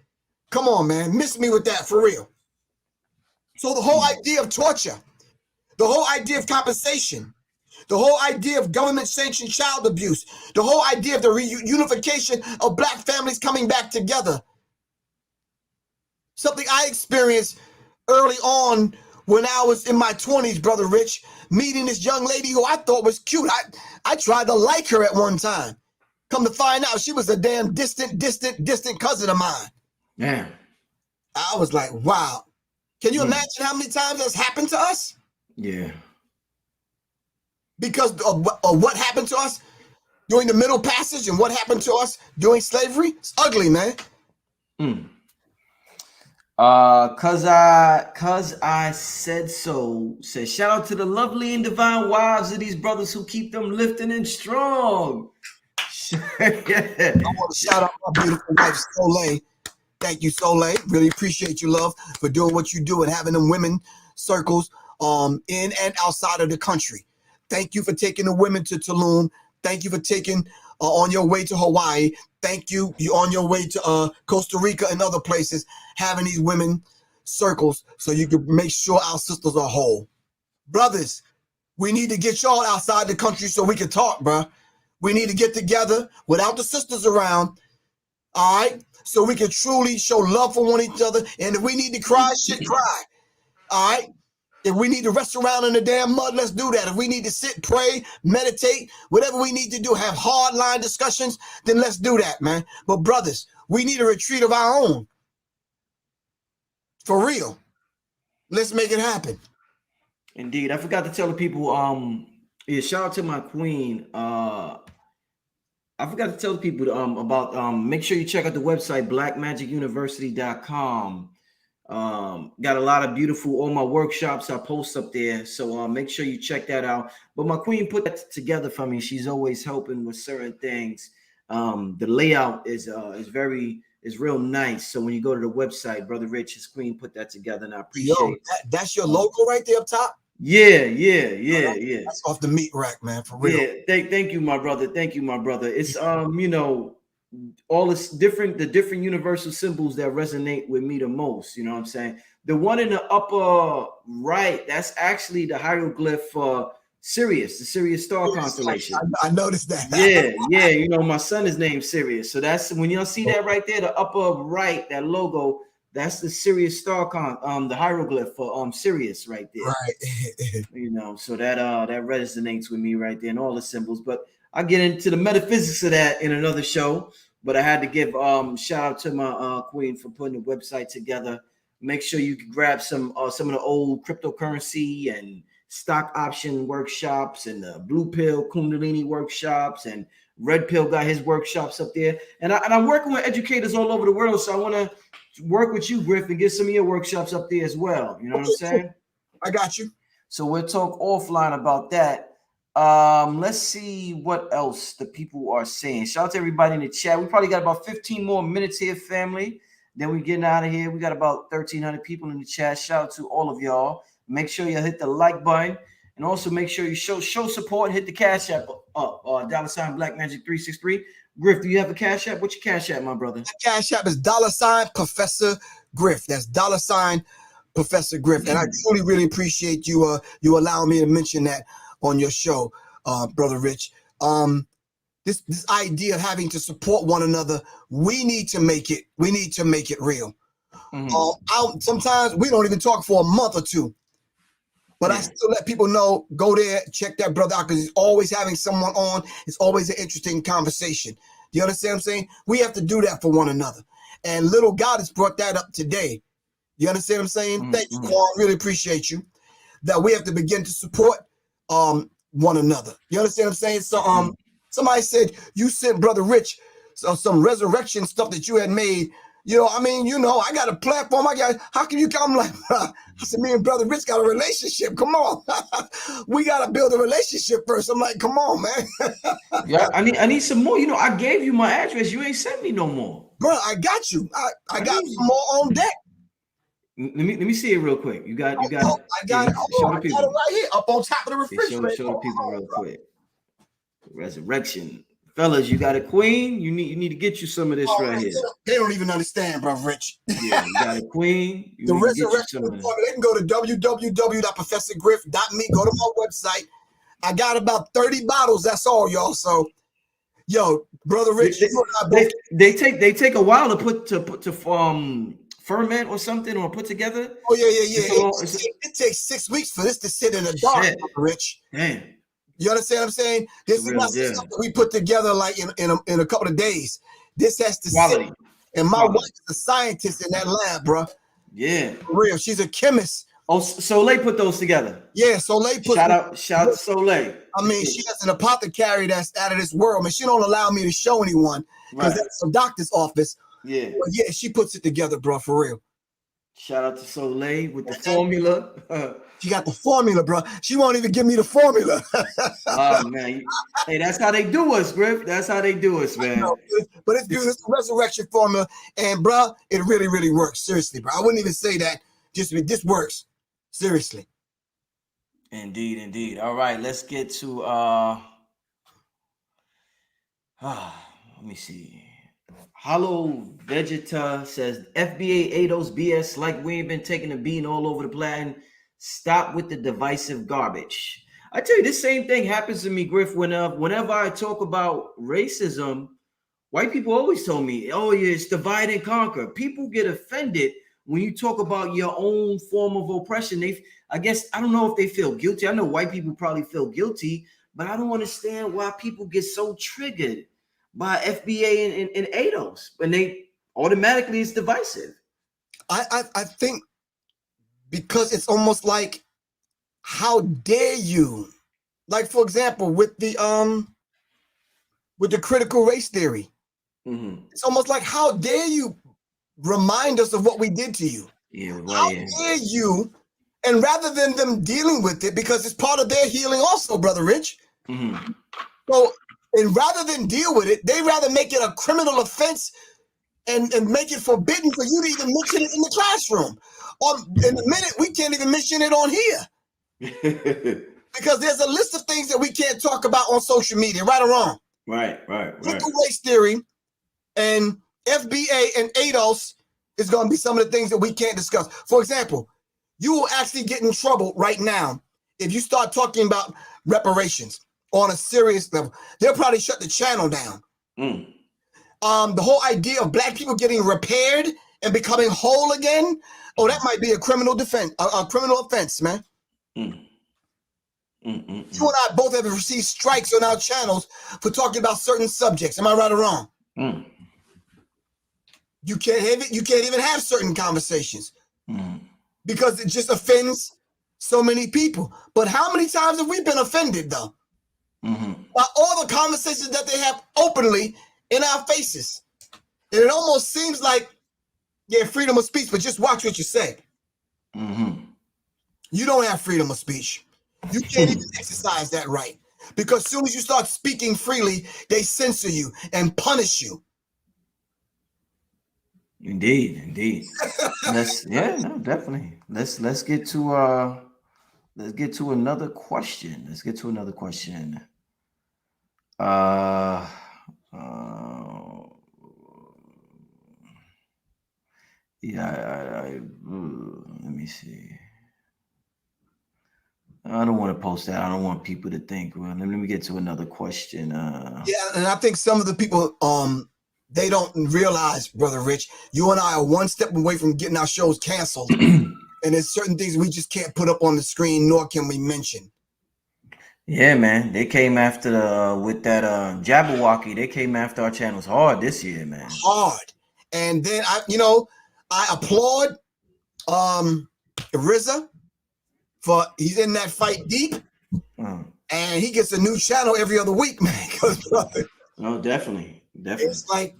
Come on, man, miss me with that, for real. So the whole idea of torture, the whole idea of compensation, the whole idea of government-sanctioned child abuse, the whole idea of the reunification of Black families coming back together. Something I experienced early on when I was in my 20s, Brother Rich, meeting this young lady who I thought was cute. I tried to like her at one time. Come to find out, she was a damn distant cousin of mine. Yeah. I was like, wow. Can you imagine how many times that's happened to us? Yeah. Because of what happened to us during the Middle Passage and what happened to us during slavery. It's ugly, man. Cause I said so. Say shout out to the lovely and divine wives of these brothers who keep them lifting and strong. I want to shout out my beautiful wife, Soleil. Thank you, Soleil. Really appreciate you, love, for doing what you do and having them women circles in and outside of the country. Thank you for taking the women to Tulum. Thank you for taking on your way to Hawaii. Thank you. You're on your way to Costa Rica and other places, having these women circles so you can make sure our sisters are whole. Brothers, we need to get y'all outside the country so we can talk, bro. We need to get together without the sisters around, all right? So we can truly show love for one another. And if we need to cry, shit, cry, all right? If we need to rest around in the damn mud, let's do that. If we need to sit, pray, meditate, whatever we need to do, have hard line discussions, then let's do that, man. But brothers, we need a retreat of our own. For real. Let's make it happen. Indeed. I forgot to tell the people, shout out to my queen. I forgot to tell the people about make sure you check out the website, blackmagicuniversity.com. Got a lot of beautiful, all my workshops I post up there. So make sure you check that out. But my queen put that together for me. She's always helping with certain things. The layout is real nice. So when you go to the website, Brother Rich, his queen put that together, and I appreciate it. That's your logo right there up top? Yeah. That's off the meat rack, man, for real. Yeah, thank you, my brother. Thank you, my brother. It's all this the different universal symbols that resonate with me the most. You know what I'm saying? The one in the upper right, that's actually the hieroglyph for Sirius, the Sirius star constellation. I noticed that. Yeah. You know, my son is named Sirius. So that's when y'all see that right there, the upper right, that logo, that's the Sirius star the hieroglyph for Sirius right there. Right. You know, so that resonates with me right there and all the symbols. But I'll get into the metaphysics of that in another show. But I had to give shout out to my queen for putting the website together. Make sure you can grab some of the old cryptocurrency and stock option workshops and the blue pill Kundalini workshops, and red pill got his workshops up there. And I'm working with educators all over the world. So I want to work with you, Griff, and get some of your workshops up there as well. You know what I'm saying? I got you. So we'll talk offline about that. Let's see what else the people are saying. Shout out to everybody in the chat. We probably got about 15 more minutes here, family. Then we're getting out of here. We got about 1,300 people in the chat. Shout out to all of y'all. Make sure you hit the like button, and also make sure you show support. Hit the Cash App up, $Black Magic 363. Griff, do you have a Cash App? What's your Cash App, my brother? The Cash App is $Professor Griff. That's $Professor Griff. And I truly, really appreciate you allowing me to mention that on your show, Brother Rich. This idea of having to support one another, we need to make it real. Sometimes we don't even talk for a month or two. But I still let people know, go there, check that brother out, because he's always having someone on. It's always an interesting conversation. Do you understand what I'm saying? We have to do that for one another. And little God has brought that up today. You understand what I'm saying? Thank you, Quan. Really appreciate you. That we have to begin to support one another. You understand what I'm saying? So somebody said you sent Brother Rich some resurrection stuff that you had made. I got a platform. How can you come? Like, I said, me and Brother Rich got a relationship. Come on. We got to build a relationship first. I'm like, come on, man. Yeah, I need some more. I gave you my address. You ain't sent me no more. Bro, I got you. I got some more on deck. Let me see it real quick. You got it. I got it. I got it right here up on top of the refrigerator. Show the people real quick. Resurrection. Fellas, you got a queen. You need to get you some of this right here. They don't even understand, bro, Rich. Yeah, you got a queen. The resurrection report. They can go to www.professorgriff.me. Go to my website. I got about 30 bottles. That's all, y'all. So, yo, Brother Rich, they take a while to put ferment or something, or put together. Oh yeah. It takes 6 weeks for this to sit in the dark, Rich. Damn. You understand what I'm saying? This is not something we put together like in a couple of days. This has to sit. And my wife is a scientist in that lab, bro. Yeah. For real. She's a chemist. Oh, Soleil put those together. Yeah, Soleil put. Shout out to Soleil. I mean, she has an apothecary that's out of this world. I mean, she don't allow me to show anyone because that's a doctor's office. Yeah. But yeah, she puts it together, bro, for real. Shout out to Soleil with the formula. She got the formula, bro. She won't even give me the formula. Oh, man. Hey, that's how they do us, Griff. That's how they do us, man. But it's beautiful. It's a resurrection formula. And, bro, it really, really works. Seriously, bro. I wouldn't even say that. This works. Seriously. Indeed. All right, let's get to let me see. Hollow Vegeta says FBA ADOS BS, like we ain't been taking a beating all over the planet. Stop with the divisive garbage. I tell you, this same thing happens to me, Griff. Whenever I talk about racism, white people always tell me, oh yeah, it's divide and conquer. People get offended when you talk about your own form of oppression. I don't know if they feel guilty. I know white people probably feel guilty, but I don't understand why people get so triggered by FBA and ADOS, and they automatically it's divisive. I think because it's almost like, how dare you? Like, for example, with the critical race theory, it's almost like, how dare you remind us of what we did to you? Yeah, how dare you? And rather than them dealing with it, because it's part of their healing also, Brother Rich. So, and rather than deal with it, they rather make it a criminal offense and make it forbidden for you to even mention it in the classroom. Or in a minute, we can't even mention it on here. Because there's a list of things that we can't talk about on social media, right or wrong. Right. Critical race theory and FBA and ADOS is going to be some of the things that we can't discuss. For example, you will actually get in trouble right now if you start talking about reparations on a serious level. They'll probably shut the channel down. The whole idea of black people getting repaired and becoming whole again, that might be a criminal offense, man. You and I both have received strikes on our channels for talking about certain subjects. Am I right or wrong? You can't have it. You can't even have certain conversations because it just offends so many people. But how many times have we been offended, though? By all the conversations that they have openly in our faces. And it almost seems like, yeah, freedom of speech, but just watch what you say. You don't have freedom of speech. You can't even exercise that right. Because as soon as you start speaking freely, they censor you and punish you. Indeed. Definitely. Let's get to another question. Let me see. I don't want to post that. I don't want people to think. Well, let me get to another question. Yeah, and I think some of the people, they don't realize, Brother Rich, you and I are one step away from getting our shows canceled. And there's certain things we just can't put up on the screen, nor can we mention. Yeah, man. They came after with that Jabberwocky. They came after our channels hard this year, man. Hard. And then I applaud RZA for he's in that fight deep. And he gets a new channel every other week, man. Oh, definitely. It's like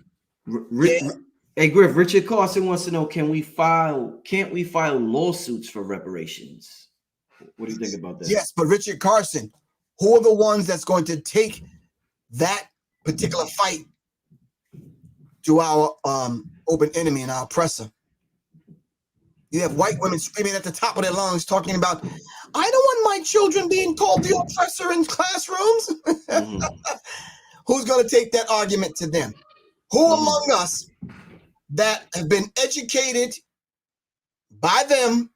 hey Griff, Richard Carson wants to know, can't we file lawsuits for reparations? What do you think about that? Yes, but Richard Carson, who are the ones that's going to take that particular fight to our open enemy and our oppressor? You have white women screaming at the top of their lungs talking about, I don't want my children being called the oppressor in classrooms. Who's going to take that argument to them? Who among us that have been educated by them,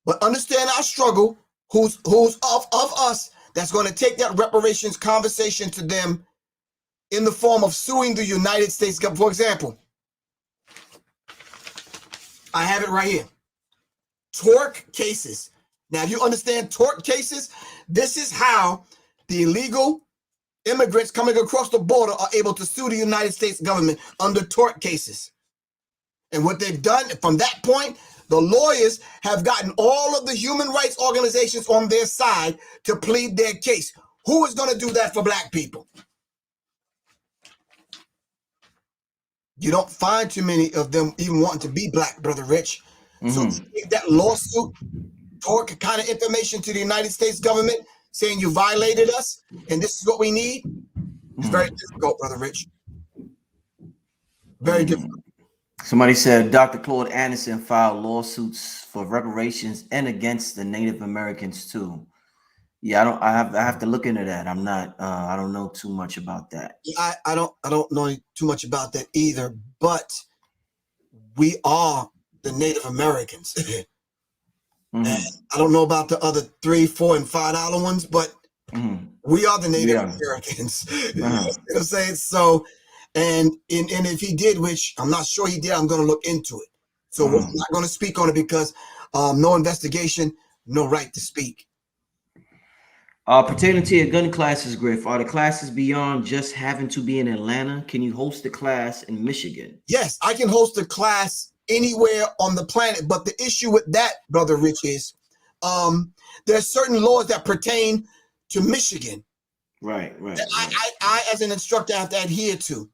but understand our struggle, who's of us, that's going to take that reparations conversation to them in the form of suing the United States government? For example, I have it right here. Tort cases. Now, if you understand tort cases, this is how the illegal immigrants coming across the border are able to sue the United States government under tort cases. And what they've done from that point, the lawyers have gotten all of the human rights organizations on their side to plead their case. Who is going to do that for black people? You don't find too many of them even wanting to be black, Brother Rich. So take that lawsuit, tort kind of information to the United States government saying you violated us and this is what we need. It's very difficult, Brother Rich. Very difficult. Somebody said Dr. Claude Anderson filed lawsuits for reparations and against the Native Americans too. Yeah, I have to look into that. I'm not I don't know too much about that. I don't know too much about that either, but we are the Native Americans. And I don't know about the other $3, $4, and $5 ones, but we are the Native Americans. You know what I'm saying? So, and if he did, which I'm not sure he did, I'm going to look into it. So we're not going to speak on it because no investigation, no right to speak. Pertaining to your gun classes, Griff, are the classes beyond just having to be in Atlanta? Can you host a class in Michigan? Yes, I can host a class anywhere on the planet. But the issue with that, Brother Rich, is there's certain laws that pertain to Michigan. Right. I as an instructor have to adhere to.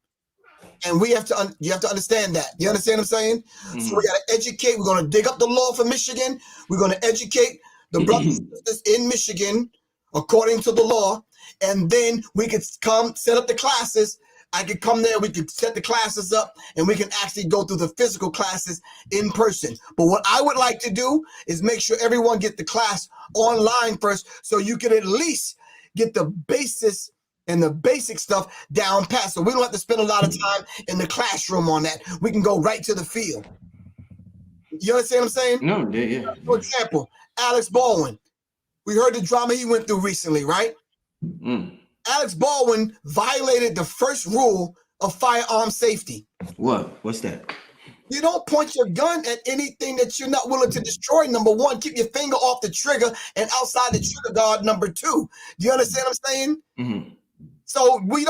And we have to, you have to understand that. You understand what I'm saying? So we got to educate. We're going to dig up the law for Michigan. We're going to educate the brothers and sisters in Michigan according to the law. And then we could come set up the classes I could come there, we could set the classes up, and we can actually go through the physical classes in person. But what I would like to do is make sure everyone get the class online first, so you can at least get the basis and the basic stuff down pat. So we don't have to spend a lot of time in the classroom on that. We can go right to the field. You understand what I'm saying? No, yeah. For example, Alex Baldwin. We heard the drama he went through recently, right? Alex Baldwin violated the first rule of firearm safety. What's that? You don't point your gun at anything that you're not willing to destroy. Number one, keep your finger off the trigger and outside the trigger guard. Number two, do you understand what I'm saying? Mm-hmm. So you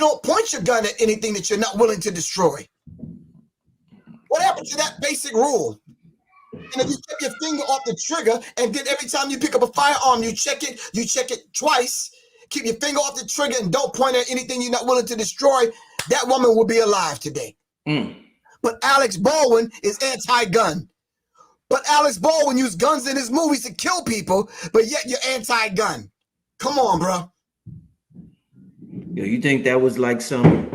don't point your gun at anything that you're not willing to destroy. What happened to that basic rule? And if you keep your finger off the trigger, and then every time you pick up a firearm, you check it twice. Keep your finger off the trigger and don't point at anything you're not willing to destroy. That woman will be alive today. But Alex Baldwin is anti-gun. But Alex Baldwin used guns in his movies to kill people, but yet you're anti-gun. Come on, bro. Yeah, you think that was like some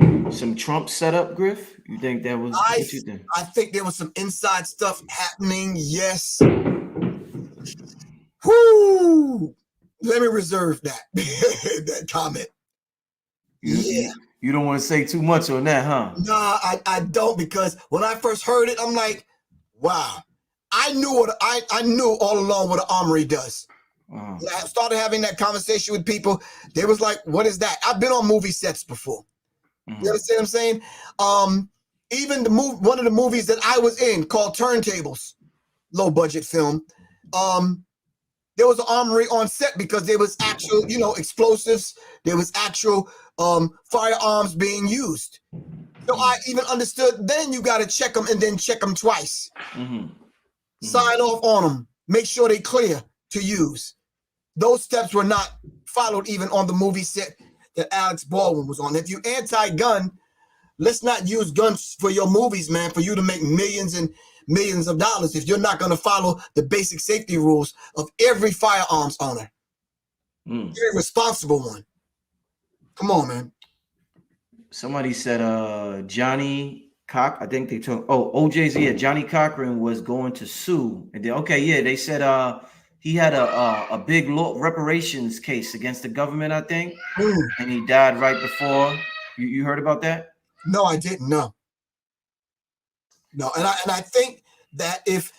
Trump setup, Griff? You think that was what you think? I think there was some inside stuff happening, yes. Whoo! Let me reserve that that comment. You don't want to say too much on that, huh? Nah, I don't, because when I first heard it, I'm like, wow. I knew all along what an armory does. When I started having that conversation with people, they was like, what is that? I've been on movie sets before. You understand what I'm saying? Even one of the movies that I was in called Turntables, low budget film, there was an armory on set because there was actual, explosives. There was actual firearms being used. So I even understood then you got to check them and then check them twice. Sign off on them. Make sure they clear to use. Those steps were not followed even on the movie set that Alex Baldwin was on. If you're anti-gun, let's not use guns for your movies, man, for you to make millions and millions of dollars if you're not going to follow the basic safety rules of every firearms owner. Very responsible one. Come on, man. Somebody said Johnny I think they took OJ's Johnny Cochran was going to sue. And then they said he had a big reparations case against the government, I think. And he died right before. You heard about that? No, I didn't. No, and I think that if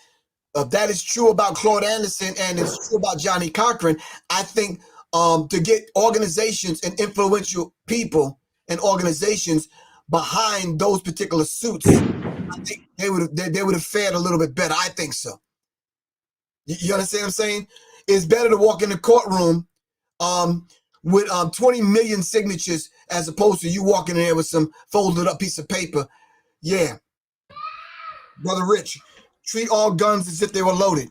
that is true about Claude Anderson and it's true about Johnny Cochran, I think to get organizations and influential people and organizations behind those particular suits, I think they would have fared a little bit better. I think so. You understand what I'm saying? It's better to walk in the courtroom with 20 million signatures as opposed to you walking in there with some folded up piece of paper. Yeah. Brother Rich, treat all guns as if they were loaded.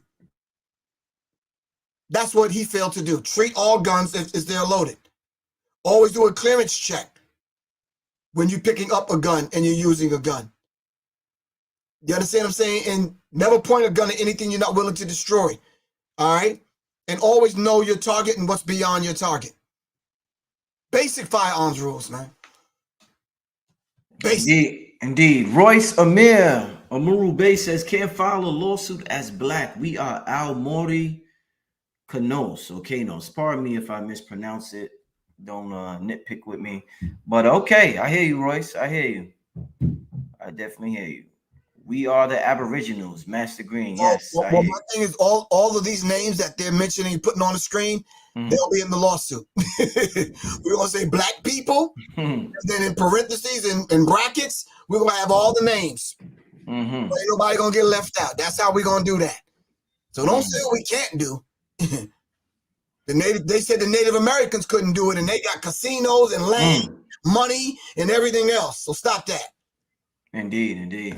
That's what he failed to do. Treat all guns as they're loaded. Always do a clearance check when you're picking up a gun and you're using a gun. You understand what I'm saying? And never point a gun at anything you're not willing to destroy. All right? And always know your target and what's beyond your target. Basic firearms rules, man. Basic. Indeed. Royce Amuru Bay says, can't file a lawsuit as black. We are Al Mori Canos. Okay, no, pardon me if I mispronounce it. Don't nitpick with me. But okay, I hear you, Royce. I hear you. I definitely hear you. We are the Aboriginals, Master Green. Yes. Well, my thing is all of these names that they're mentioning, putting on the screen, they'll be in the lawsuit. We're going to say black people, and then in parentheses and brackets, we're going to have all the names. Ain't nobody going to get left out. That's how we're going to do that. So don't say what we can't do. They said the Native Americans couldn't do it, and they got casinos and land, money, and everything else. So stop that. Indeed.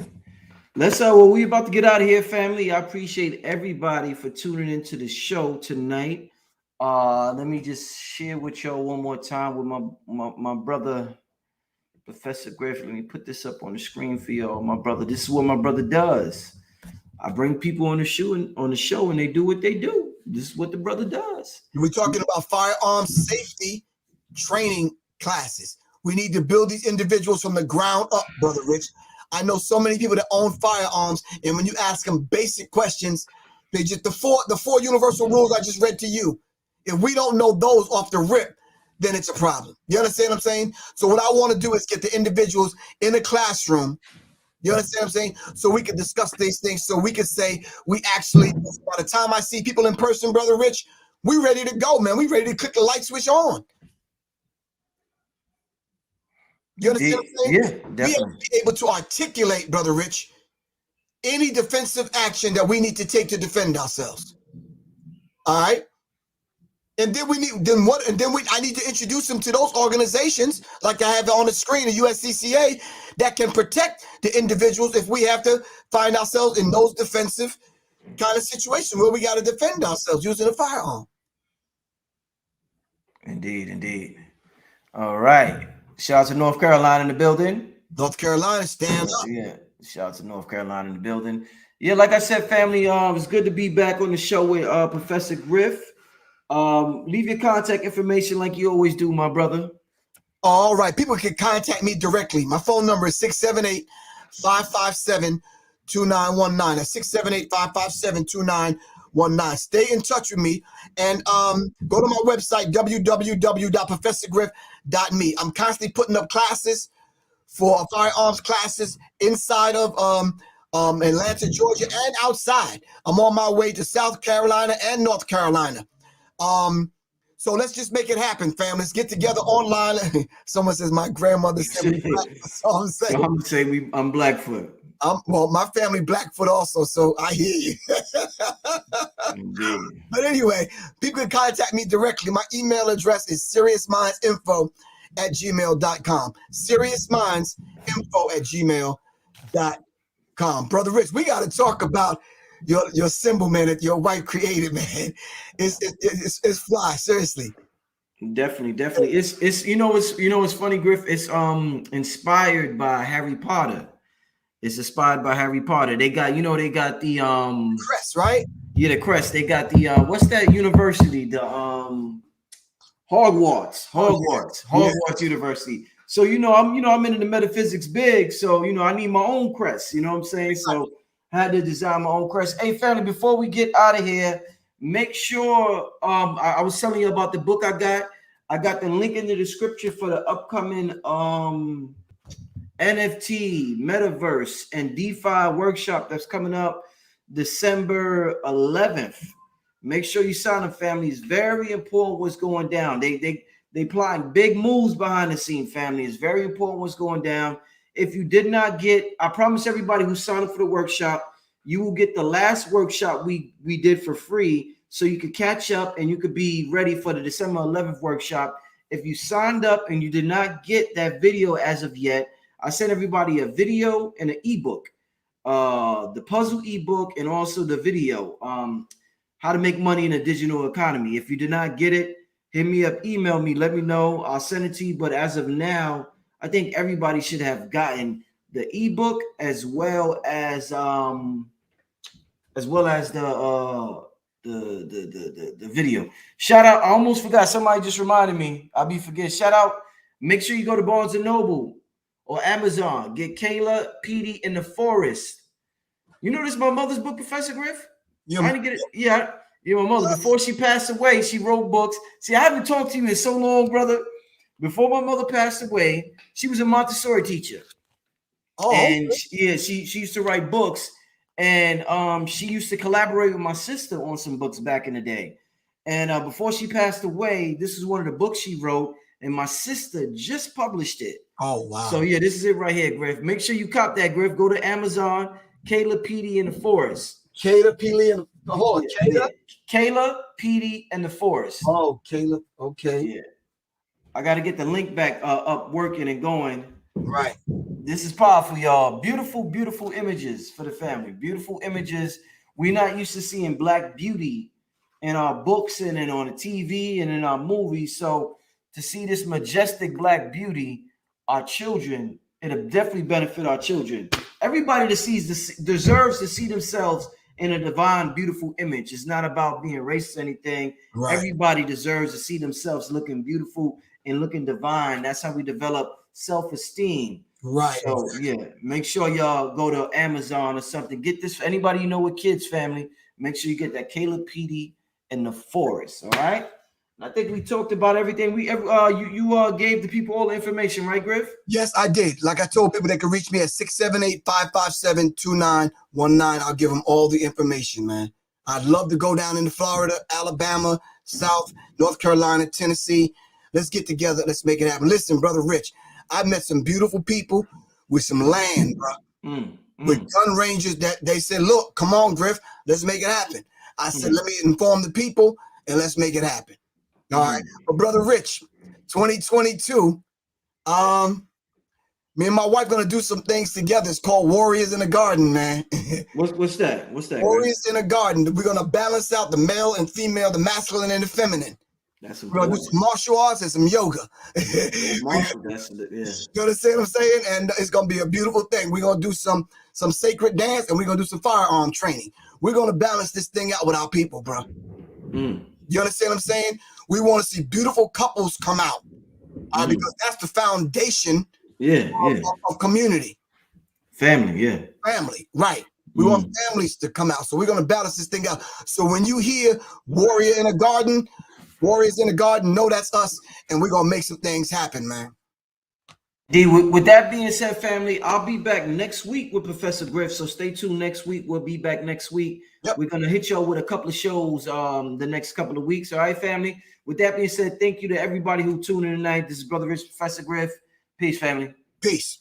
Let's we're about to get out of here, family. I appreciate everybody for tuning into the show tonight. Let me just share with y'all one more time with my brother, Professor Griff. Let me put this up on the screen for y'all. My brother, this is what my brother does. I bring people on the show and they do what they do. This is what the brother does. We're talking about firearms safety training classes. We need to build these individuals from the ground up, Brother Rich. I know so many people that own firearms, and when you ask them basic questions, they just the four universal rules I just read to you. If we don't know those off the rip, then it's a problem. You understand what I'm saying? So what I want to do is get the individuals in a classroom. You understand what I'm saying? So we can discuss these things. So we can say we actually, by the time I see people in person, Brother Rich, we ready to go, man. We ready to click the light switch on. You understand what I'm saying? Yeah, definitely. We have to be able to articulate, Brother Rich, any defensive action that we need to take to defend ourselves. All right. And then I need to introduce them to those organizations, like I have on the screen, the USCCA, that can protect the individuals if we have to find ourselves in those defensive kind of situations where we got to defend ourselves using a firearm. Indeed. All right. Shout out to North Carolina in the building. North Carolina, stand up. Yeah. Shout out to North Carolina in the building. Yeah, like I said, family, it's good to be back on the show with Professor Griff. Leave your contact information like you always do, my brother. All right. People can contact me directly. My phone number is 678-557-2919. That's 678-557-2919. Stay in touch with me and go to my website, www.professorgriff.me. I'm constantly putting up classes for firearms classes inside of Atlanta, Georgia, and outside. I'm on my way to South Carolina and North Carolina. So let's just make it happen, fam. Let's get together online. Someone says my grandmother said me Blackfoot. So I'm saying, so I'm saying I'm Blackfoot. Well, my family Blackfoot also, so I hear you. But anyway, people can contact me directly. My email address is seriousmindsinfo@gmail.com. seriousmindsinfo@gmail.com. Brother Rich, we got to talk about your symbol, man, that your wife created, man. It's fly, seriously. Definitely. It's funny, Griff. It's inspired by Harry Potter. It's inspired by Harry Potter. They got the crest, right? Yeah, the crest. They got the what's that university? The Hogwarts University. So I'm into the metaphysics big. So I need my own crest. You know what I'm saying? So I had to design my own crest. Hey, family, before we get out of here, make sure I was telling you about the book I got. I got the link in the description for the upcoming NFT, Metaverse, and DeFi workshop that's coming up December 11th. Make sure you sign up, family. It's very important what's going down. They plotting big moves behind the scene, family. It's very important what's going down. If you did not get, I promise everybody who signed up for the workshop, you will get the last workshop we did for free, so you could catch up and you could be ready for the December 11th workshop. If you signed up and you did not get that video as of yet, I sent everybody a video and an ebook, the puzzle ebook, and also the video, how to make money in a digital economy. If you did not get it, hit me up, email me, let me know. I'll send it to you. But as of now, I think everybody should have gotten the ebook as well as the video. Shout out! I almost forgot. Somebody just reminded me. I'll be forgetting. Shout out! Make sure you go to Barnes and Noble or Amazon. Get Kayla, Petey, in the Forest. You know this is my mother's book, Professor Griff. I didn't get it. Yeah, my mother. Before she passed away, she wrote books. See, I haven't talked to you in so long, brother. Before my mother passed away, she was a Montessori teacher. Oh, and okay. she used to write books, and she used to collaborate with my sister on some books back in the day. And before she passed away, this is one of the books she wrote, and my sister just published it. Oh, wow. So yeah, this is it right here, Griff. Make sure you cop that, Griff. Go to Amazon. Kayla, Petey, in the Forest. Kayla, Petey, and Kayla, Petey, and the Forest. Oh, Kayla. Okay. Yeah. I got to get the link back up working and going. Right. This is powerful, y'all. Beautiful, beautiful images for the family. Beautiful images. We're not used to seeing Black beauty in our books and on the TV and in our movies. So to see this majestic Black beauty, our children, it'll definitely benefit our children. Everybody that sees this deserves to see themselves in a divine, beautiful image. It's not about being racist or anything. Right. Everybody deserves to see themselves looking beautiful and looking divine. That's how we develop self-esteem. Right. So yeah, make sure y'all go to Amazon or something. Get this. Anybody you know with kids, family, make sure you get that Caleb Petey and the Forest. All right. I think we talked about everything. You gave the people all the information, right, Griff? Yes, I did. Like I told people, they can reach me at 678-557-2919. I'll give them all the information, man. I'd love to go down into Florida, Alabama, South, North Carolina, Tennessee. Let's get together. Let's make it happen. Listen, Brother Rich, I've met some beautiful people with some land, bro. With gun ranges that they said, look, come on, Griff, let's make it happen. I said, let me inform the people and let's make it happen. All right. But Brother Rich, 2022, me and my wife gonna do some things together. It's called Warriors in the Garden, man. What's that? Warriors in the Garden. We're gonna balance out the male and female, the masculine and the feminine. That's we're gonna do some martial arts and some yoga. Martial, that's it, yeah. You understand what I'm saying? And it's gonna be a beautiful thing. We're gonna do some sacred dance, and we're gonna do some firearm training. We're gonna balance this thing out with our people, bro. You understand what I'm saying? We want to see beautiful couples come out, because that's the foundation of community. Family, right. We want families to come out. So we're going to balance this thing out. So when you hear Warriors in the Garden, know that's us, and we're going to make some things happen, man. D, with that being said, family, I'll be back next week with Professor Griff. So stay tuned next week. We'll be back next week. Yep. We're going to hit y'all with a couple of shows the next couple of weeks. All right, family? With that being said, thank you to everybody who tuned in tonight. This is Brother Rich, Professor Griff. Peace, family. Peace.